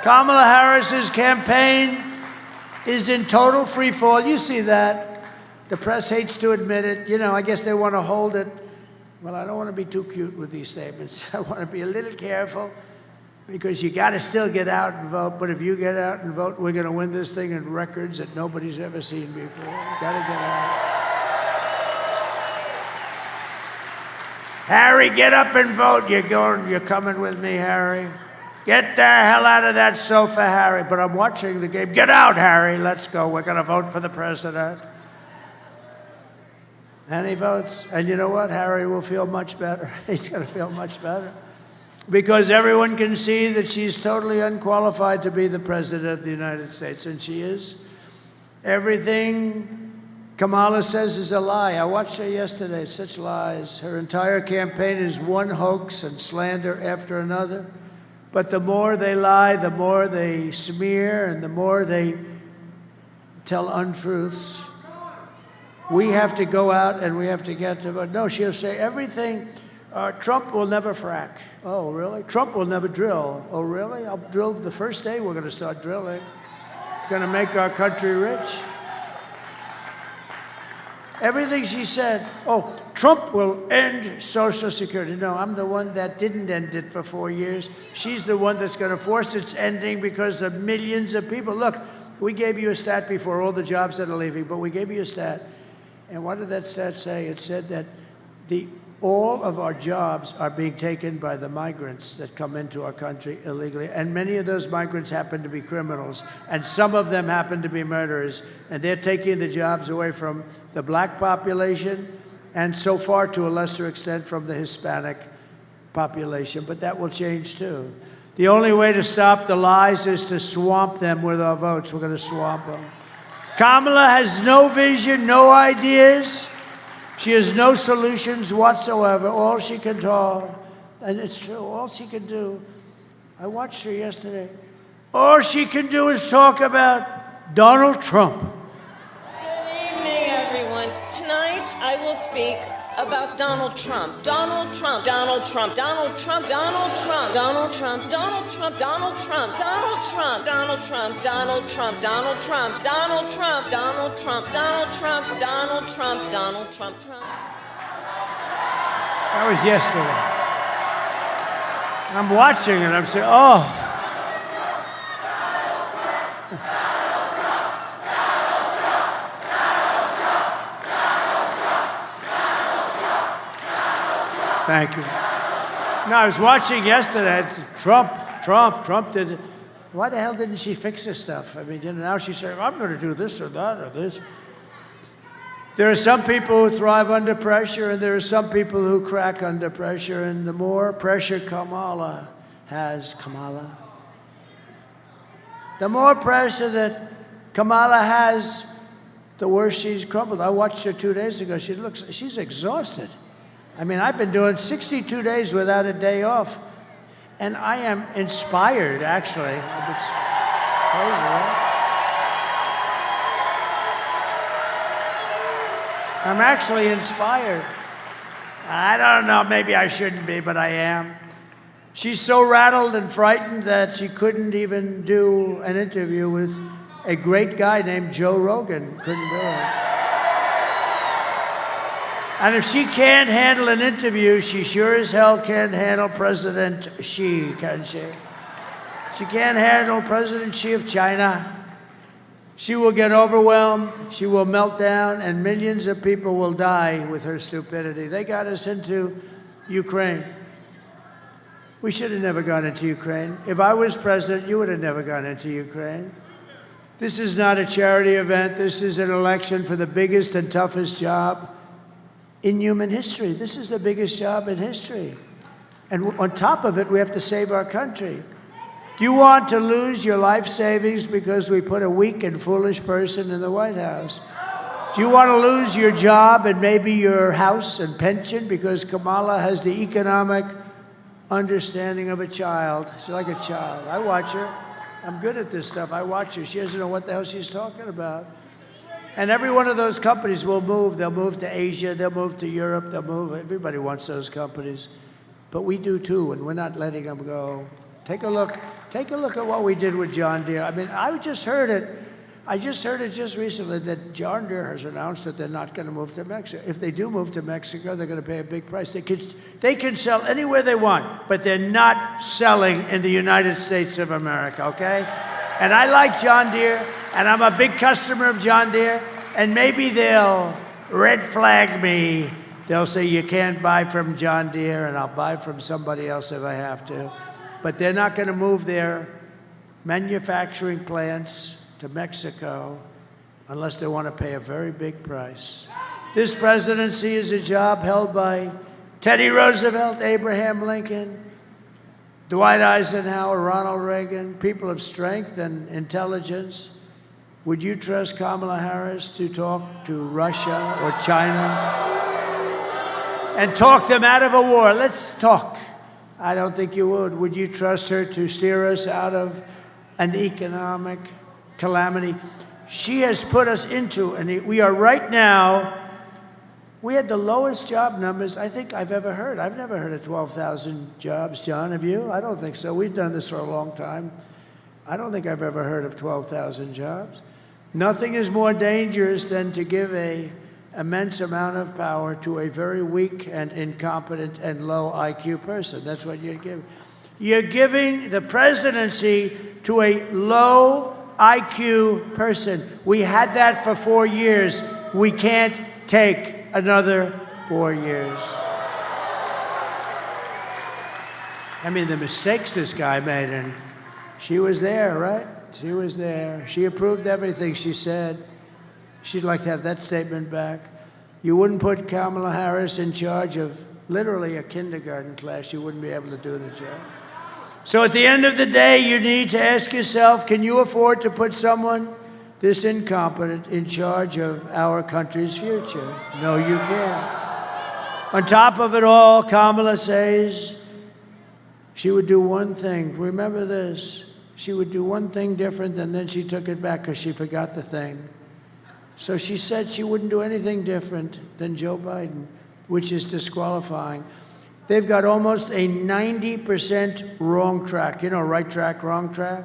Kamala Harris's campaign is in total free fall. You see that. The press hates to admit it. You know, I guess they want to hold it. Well, I don't want to be too cute with these statements. I want to be a little careful, because you got to still get out and vote. But if you get out and vote, we're going to win this thing in records that nobody's ever seen before. You got to get out. Harry, get up and vote. You're coming with me, Harry. Get the hell out of that sofa, Harry. But I'm watching the game. Get out, Harry. Let's go. We're going to vote for the president. And he votes. And you know what? Harry will feel much better. He's going to feel much better. Because everyone can see that she's totally unqualified to be the president of the United States. And she is. Everything Kamala says is a lie. I watched her yesterday. Such lies. Her entire campaign is one hoax and slander after another. But the more they lie, the more they smear, and the more they tell untruths. We have to go out and we have to get to vote. No, she'll say everything. Trump will never frack. Oh, really? Trump will never drill. Oh, really? I'll drill the first day we're going to start drilling. It's going to make our country rich. Everything she said, oh, Trump will end Social Security. No, I'm the one that didn't end it for 4 years. She's the one that's going to force its ending because of millions of people. Look, we gave you a stat before, all the jobs that are leaving, but we gave you a stat. And what did that stat say? It said that all of our jobs are being taken by the migrants that come into our country illegally. And many of those migrants happen to be criminals. And some of them happen to be murderers. And they're taking the jobs away from the black population, and so far, to a lesser extent, from the Hispanic population. But that will change, too. The only way to stop the lies is to swamp them with our votes. We're going to swamp them. Kamala has no vision, no ideas. She has no solutions whatsoever. All she can talk, and it's true, all she can do, I watched her yesterday, all she can do is talk about Donald Trump. Good evening, everyone. Tonight, I will speak about Donald Trump. Donald Trump. Donald Trump. Donald Trump. Donald Trump. Donald Trump. Donald Trump. Donald Trump. Donald Trump. Donald Trump. Donald Trump. Donald Trump. Donald Trump. Donald Trump. Donald Trump. Donald Trump. Donald Trump. Trump. That was yesterday. I'm watching and I'm saying, oh. Thank you. No, I was watching yesterday. Trump did. Why the hell didn't she fix this stuff? I mean, now she's saying, I'm going to do this or that or this. There are some people who thrive under pressure, and there are some people who crack under pressure. And the more pressure Kamala has, The more pressure that Kamala has, the worse she's crumbled. I watched her 2 days ago. She's exhausted. I mean, I've been doing 62 days without a day off, and I am inspired, actually. It's crazy, right? I'm actually inspired. I don't know, maybe I shouldn't be, but I am. She's so rattled and frightened that she couldn't even do an interview with a great guy named Joe Rogan. Couldn't do it. And if she can't handle an interview, she sure as hell can't handle President Xi, can she? She can't handle President Xi of China. She will get overwhelmed, she will melt down, and millions of people will die with her stupidity. They got us into Ukraine. We should have never gone into Ukraine. If I was president, you would have never gone into Ukraine. This is not a charity event. This is an election for the biggest and toughest job in human history. This is the biggest job in history. And on top of it, we have to save our country. Do you want to lose your life savings because we put a weak and foolish person in the White House? Do you want to lose your job and maybe your house and pension because Kamala has the economic understanding of a child? She's like a child. I watch her. I'm good at this stuff. I watch her. She doesn't know what the hell she's talking about. And every one of those companies will move. They'll move to Asia. They'll move to Europe. They'll move. Everybody wants those companies. But we do too, and we're not letting them go. Take a look at what we did with John Deere. I mean, I just heard it just recently that John Deere has announced that they're not going to move to Mexico. If they do move to Mexico, they're going to pay a big price. They can sell anywhere they want, but they're not selling in the United States of America, okay? And I like John Deere, and I'm a big customer of John Deere, and maybe they'll red flag me. They'll say you can't buy from John Deere, and I'll buy from somebody else if I have to. But they're not going to move their manufacturing plants to Mexico unless they want to pay a very big price. This presidency is a job held by Teddy Roosevelt, Abraham Lincoln, Dwight Eisenhower, Ronald Reagan, people of strength and intelligence. Would you trust Kamala Harris to talk to Russia or China and talk them out of a war? Let's talk. I don't think you would. Would you trust her to steer us out of an economic calamity? She has put us into, and we are right now, we had the lowest job numbers I think I've ever heard. I've never heard of 12,000 jobs, John, have you? I don't think so. We've done this for a long time. I don't think I've ever heard of 12,000 jobs. Nothing is more dangerous than to give an immense amount of power to a very weak and incompetent and low IQ person. That's what you're giving. You're giving the presidency to a low IQ person. We had that for 4 years. We can't take another 4 years. I mean, the mistakes this guy made, and she was there, right? She was there. She approved everything she said. She'd like to have that statement back. You wouldn't put Kamala Harris in charge of literally a kindergarten class. You wouldn't be able to do the job. So at the end of the day, you need to ask yourself, can you afford to put someone this incompetent in charge of our country's future? No, you can't. On top of it all, Kamala says she would do one thing. Remember this. She would do one thing different, and then she took it back because she forgot the thing. So she said she wouldn't do anything different than Joe Biden, which is disqualifying. They've got almost a 90% wrong track. You know, right track, wrong track?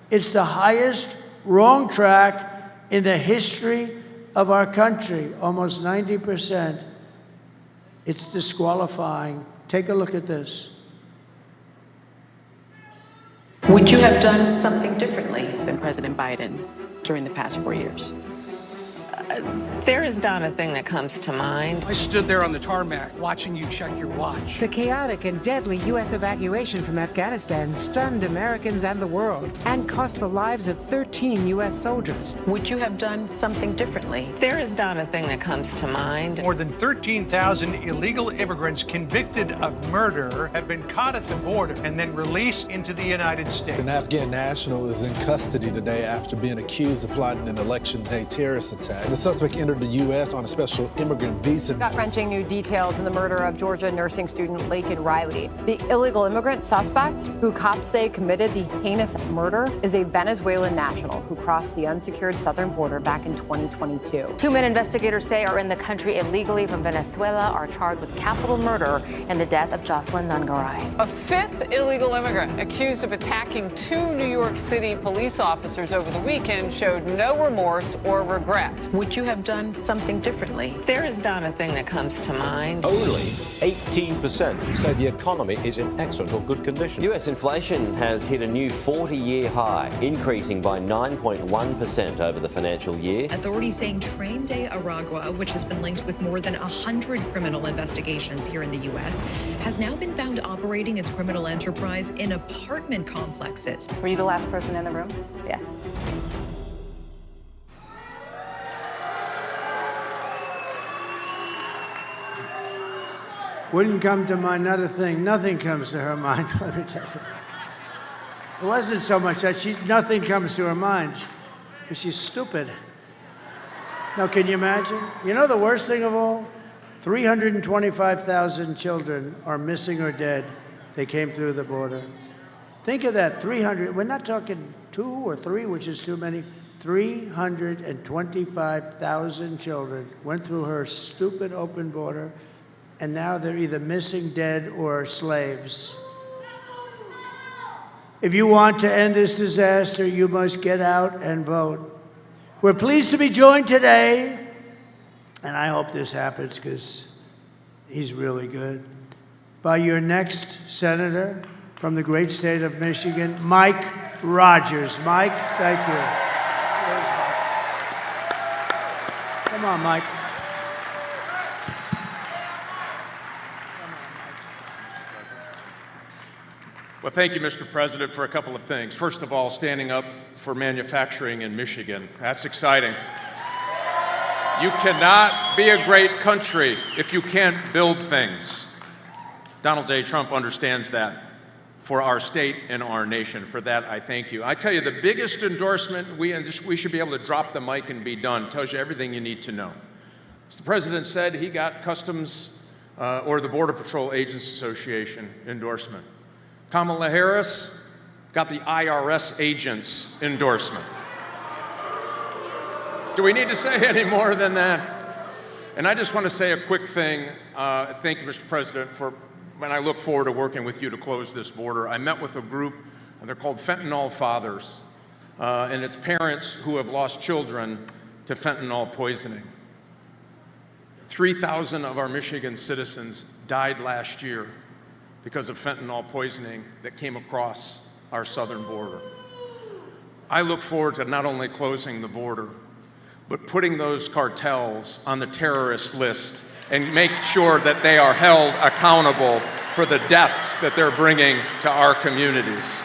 It's the highest wrong track in the history of our country, almost 90%. It's disqualifying. Take a look at this. Would you have done something differently than President Biden during the past 4 years? There is not a thing that comes to mind. I stood there on the tarmac watching you check your watch. The chaotic and deadly U.S. evacuation from Afghanistan stunned Americans and the world and cost the lives of 13 U.S. soldiers. Would you have done something differently? There is not a thing that comes to mind. More than 13,000 illegal immigrants convicted of murder have been caught at the border and then released into the United States. An Afghan national is in custody today after being accused of plotting an election day terrorist attack. The suspect entered the U.S. on a special immigrant visa. Gut-wrenching new details in the murder of Georgia nursing student Laken Riley. The illegal immigrant suspect, who cops say committed the heinous murder, is a Venezuelan national who crossed the unsecured southern border back in 2022. 2 men investigators say are in the country illegally from Venezuela are charged with capital murder in the death of Jocelyn Nungaray. A fifth illegal immigrant accused of attacking 2 New York City police officers over the weekend showed no remorse or regret. Would you have done something differently? There is not a thing that comes to mind. Only 18% say the economy is in excellent or good condition. US inflation has hit a new 40-year high, increasing by 9.1% over the financial year. Authorities saying Train de Aragua, which has been linked with more than 100 criminal investigations here in the U.S., has now been found operating its criminal enterprise in apartment complexes. Were you the last person in the room? Yes. Wouldn't come to mind, not a thing. Nothing comes to her mind. Let me tell you. It wasn't so much that nothing comes to her mind, because she's stupid. Now, can you imagine? You know the worst thing of all? 325,000 children are missing or dead. They came through the border. Think of that, 300. We're not talking 2 or 3, which is too many. 325,000 children went through her stupid open border, and now they're either missing, dead, or slaves. If you want to end this disaster, you must get out and vote. We're pleased to be joined today, and I hope this happens because he's really good, by your next senator from the great state of Michigan, Mike Rogers. Mike, thank you. Come on, Mike. Well, thank you, Mr. President, for a couple of things. First of all, standing up for manufacturing in Michigan. That's exciting. You cannot be a great country if you can't build things. Donald J. Trump understands that for our state and our nation. For that, I thank you. I tell you, the biggest endorsement, we should be able to drop the mic and be done, tells you everything you need to know. As the President said, he got Customs or the Border Patrol Agents Association endorsement. Kamala Harris got the IRS agents endorsement. Do we need to say any more than that? And I just want to say a quick thing. Thank you, Mr. President, and I look forward to working with you to close this border. I met with a group, and they're called Fentanyl Fathers, and it's parents who have lost children to fentanyl poisoning. 3,000 of our Michigan citizens died last year because of fentanyl poisoning that came across our southern border. I look forward to not only closing the border, but putting those cartels on the terrorist list and make sure that they are held accountable for the deaths that they're bringing to our communities.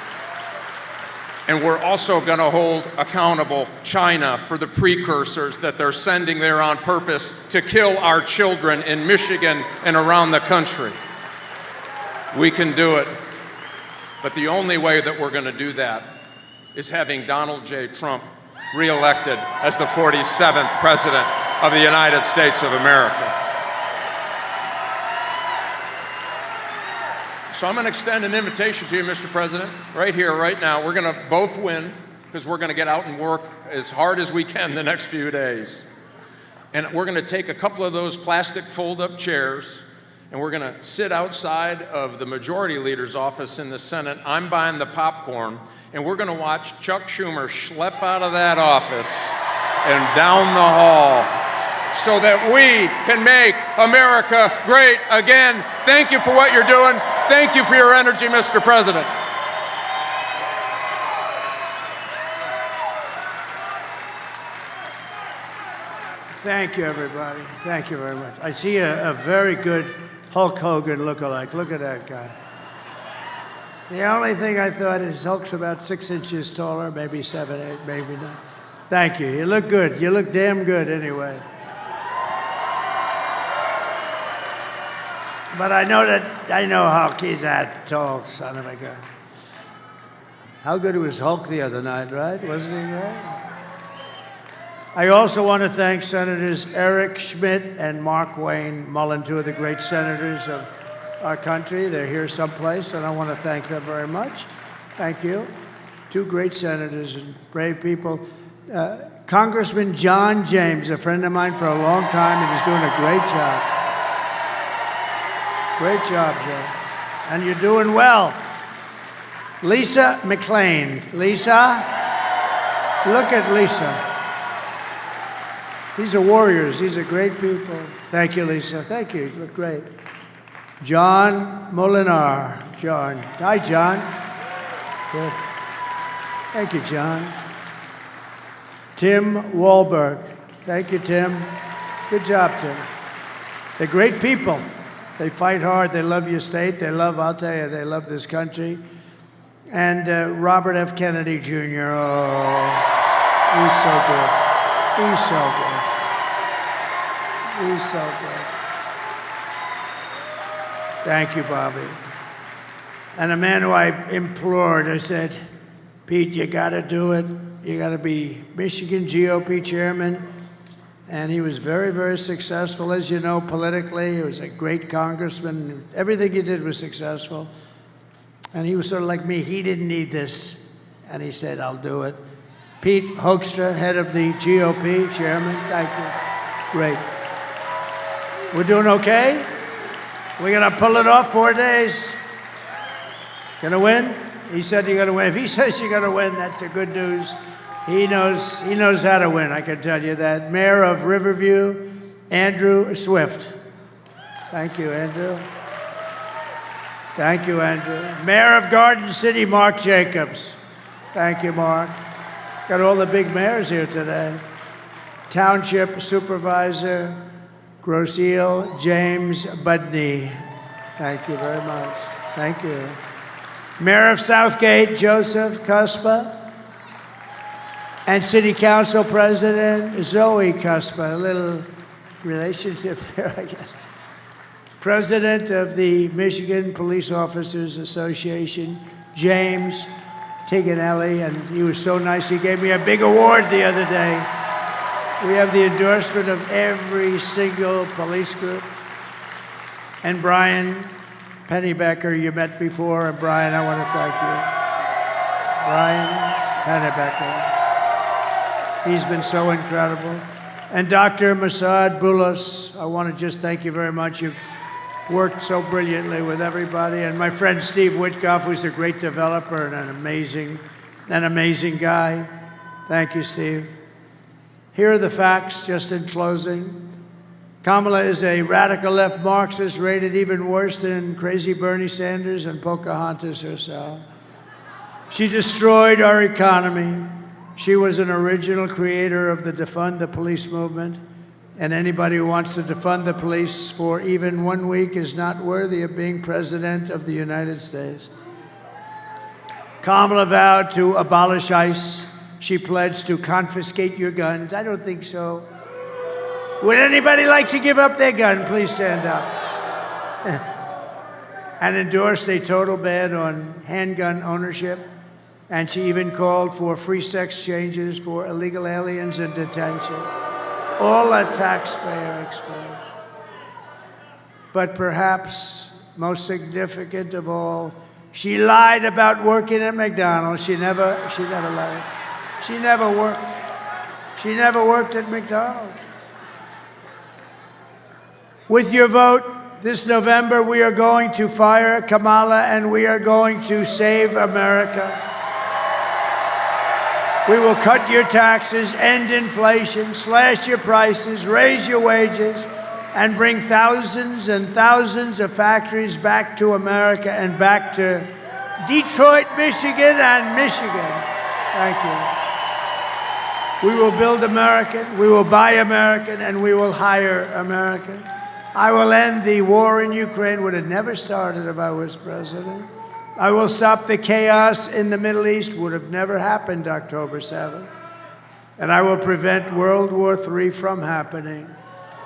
And we're also going to hold accountable China for the precursors that they're sending there on purpose to kill our children in Michigan and around the country. We can do it, but the only way that we're going to do that is having Donald J. Trump reelected as the 47th President of the United States of America. So I'm going to extend an invitation to you, Mr. President, right here, right now. We're going to both win because we're going to get out and work as hard as we can the next few days. And we're going to take a couple of those plastic fold-up chairs, and we're going to sit outside of the majority leader's office in the Senate. I'm buying the popcorn, and we're going to watch Chuck Schumer schlep out of that office and down the hall so that we can make America great again. Thank you for what you're doing. Thank you for your energy, Mr. President. Thank you, everybody. Thank you very much. I see a very good Hulk Hogan lookalike. Look at that guy. The only thing I thought is Hulk's about 6 inches taller, maybe 7, 8, maybe not. Thank you. You look good. You look damn good anyway. But I know Hulk. He's that tall son of a gun. How good was Hulk the other night, right? Wasn't he, right? I also want to thank Senators Eric Schmidt and Mark Wayne Mullen, two of the great senators of our country. They're here someplace, and I want to thank them very much. Thank you. Two great senators and brave people. Congressman John James, a friend of mine for a long time, and he's doing a great job. Great job, Joe. And you're doing well. Lisa McLean. Lisa, look at Lisa. These are warriors. These are great people. Thank you, Lisa. Thank you. You look great. John Molinar. John. Hi, John. Good. Thank you, John. Tim Wahlberg. Thank you, Tim. Good job, Tim. They're great people. They fight hard. They love your state. They love, I'll tell you, they love this country. And Robert F. Kennedy Jr. Oh, he's so good. He's so good. He's so good. Thank you, Bobby. And a man who I implored, I said, Pete, you got to do it. You got to be Michigan GOP chairman. And he was very, very successful, as you know, politically. He was a great congressman. Everything he did was successful. And he was sort of like me. He didn't need this. And he said, I'll do it. Pete Hoekstra, head of the GOP, chairman. Thank you. Great. We're doing okay? We're going to pull it off 4 days. Going to win? He said you're going to win. If he says you're going to win, that's the good news. He knows how to win, I can tell you that. Mayor of Riverview, Andrew Swift. Thank you, Andrew. Thank you, Andrew. Mayor of Garden City, Mark Jacobs. Thank you, Mark. Got all the big mayors here today. Township Supervisor, Grosse Ile, James Budney. Thank you very much. Thank you. Mayor of Southgate, Joseph Cuspa. And City Council President, Zoe Cuspa. A little relationship there, I guess. President of the Michigan Police Officers Association, James Tiganelli, and he was so nice. He gave me a big award the other day. We have the endorsement of every single police group. And Brian Pennybecker, you met before, and Brian, I want to thank you. Brian Pennybecker. He's been so incredible. And Dr. Masad Boulos, I want to just thank you very much. You've worked so brilliantly with everybody. And my friend Steve Witkoff, who's a great developer and an amazing guy. Thank you, Steve. Here are the facts, just in closing. Kamala is a radical left Marxist, rated even worse than crazy Bernie Sanders and Pocahontas herself. She destroyed our economy. She was an original creator of the Defund the Police movement, and anybody who wants to defund the police for even 1 week is not worthy of being president of the United States. Kamala vowed to abolish ICE. She pledged to confiscate your guns. I don't think so. Would anybody like to give up their gun? Please stand up. And endorsed a total ban on handgun ownership. And she even called for free sex changes for illegal aliens in detention, all at taxpayer expense. But perhaps most significant of all, she lied about working at McDonald's. She never lied. She never worked. She never worked at McDonald's. With your vote this November, we are going to fire Kamala and we are going to save America. We will cut your taxes, end inflation, slash your prices, raise your wages, and bring thousands and thousands of factories back to America and back to Detroit, Michigan, and Michigan. Thank you. We will build American, we will buy American, and we will hire American. I will end the war in Ukraine, would have never started if I was president. I will stop the chaos in the Middle East, would have never happened October 7th. And I will prevent World War III from happening.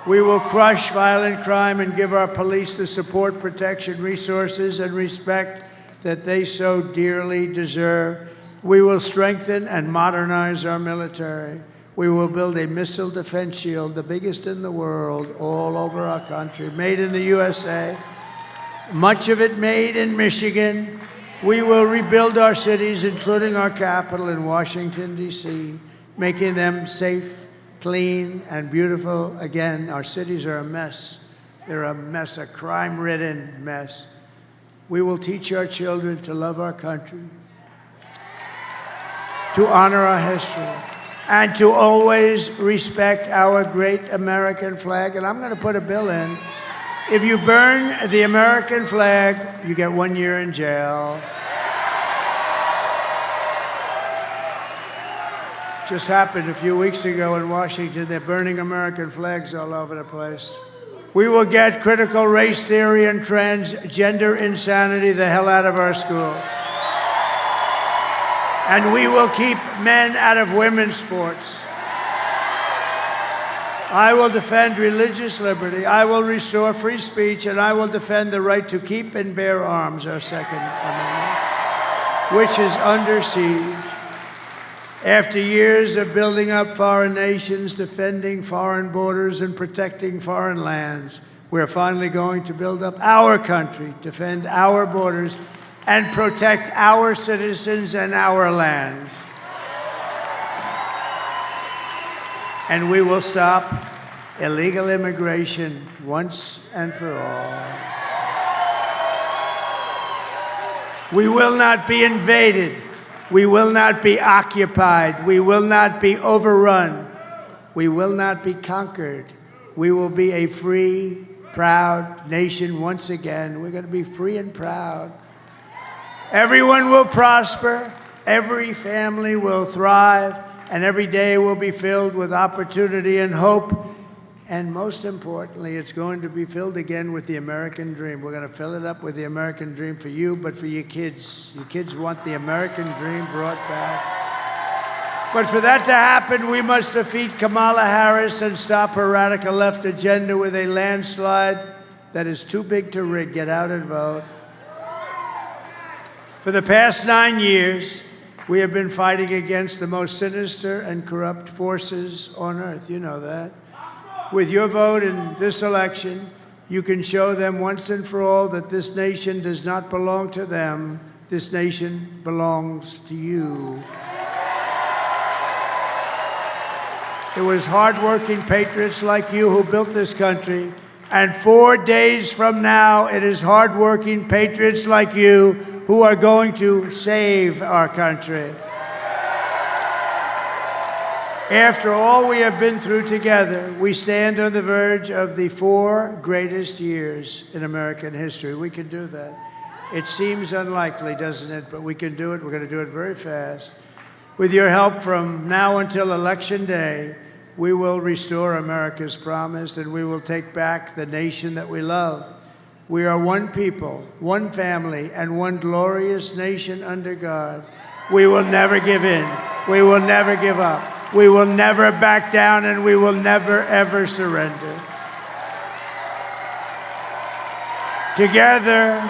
We will crush violent crime and give our police the support, protection, resources, and respect that they so dearly deserve. We will strengthen and modernize our military. We will build a missile defense shield, the biggest in the world, all over our country, made in the USA, much of it made in Michigan. We will rebuild our cities, including our capital in Washington, D.C., making them safe, clean, and beautiful again. Our cities are a mess. They're a mess, a crime-ridden mess. We will teach our children to love our country, to honor our history, and to always respect our great American flag. And I'm going to put a bill in. If you burn the American flag, you get 1 year in jail. Just happened a few weeks ago in Washington. They're burning American flags all over the place. We will get critical race theory and transgender insanity the hell out of our school. And we will keep men out of women's sports. I will defend religious liberty. I will restore free speech, and I will defend the right to keep and bear arms, our Second Amendment, which is under siege. After years of building up foreign nations, defending foreign borders, and protecting foreign lands, we're finally going to build up our country, defend our borders, and protect our citizens and our lands. And we will stop illegal immigration once and for all. We will not be invaded. We will not be occupied. We will not be overrun. We will not be conquered. We will be a free, proud nation once again. We're going to be free and proud. Everyone will prosper, every family will thrive, and every day will be filled with opportunity and hope. And most importantly, it's going to be filled again with the American dream. We're going to fill it up with the American dream for you, but for your kids. Your kids want the American dream brought back. But for that to happen, we must defeat Kamala Harris and stop her radical left agenda with a landslide that is too big to rig. Get out and vote. For the past 9 years, we have been fighting against the most sinister and corrupt forces on earth. You know that. With your vote in this election, you can show them once and for all that this nation does not belong to them. This nation belongs to you. It was hardworking patriots like you who built this country. And 4 days from now, it is hardworking patriots like you who are going to save our country. After all we have been through together, we stand on the verge of the 4 greatest years in American history. We can do that. It seems unlikely, doesn't it? But we can do it. We're going to do it very fast. With your help from now until Election Day, we will restore America's promise, and we will take back the nation that we love. We are one people, one family, and one glorious nation under God. We will never give in. We will never give up. We will never back down, and we will never, ever surrender. Together,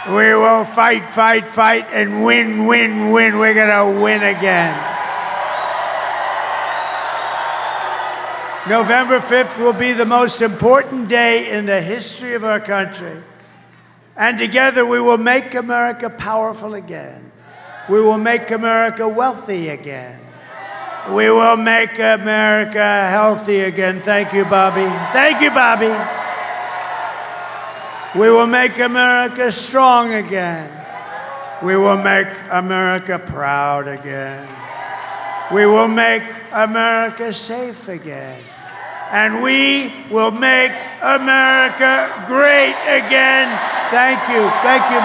we will fight, fight, fight, and win, win, win. We're going to win again. November 5th will be the most important day in the history of our country. And together we will make America powerful again. We will make America wealthy again. We will make America healthy again. Thank you, Bobby. Thank you, Bobby. We will make America strong again. We will make America proud again. We will make America safe again. And we will make America great again. Thank you. Thank you.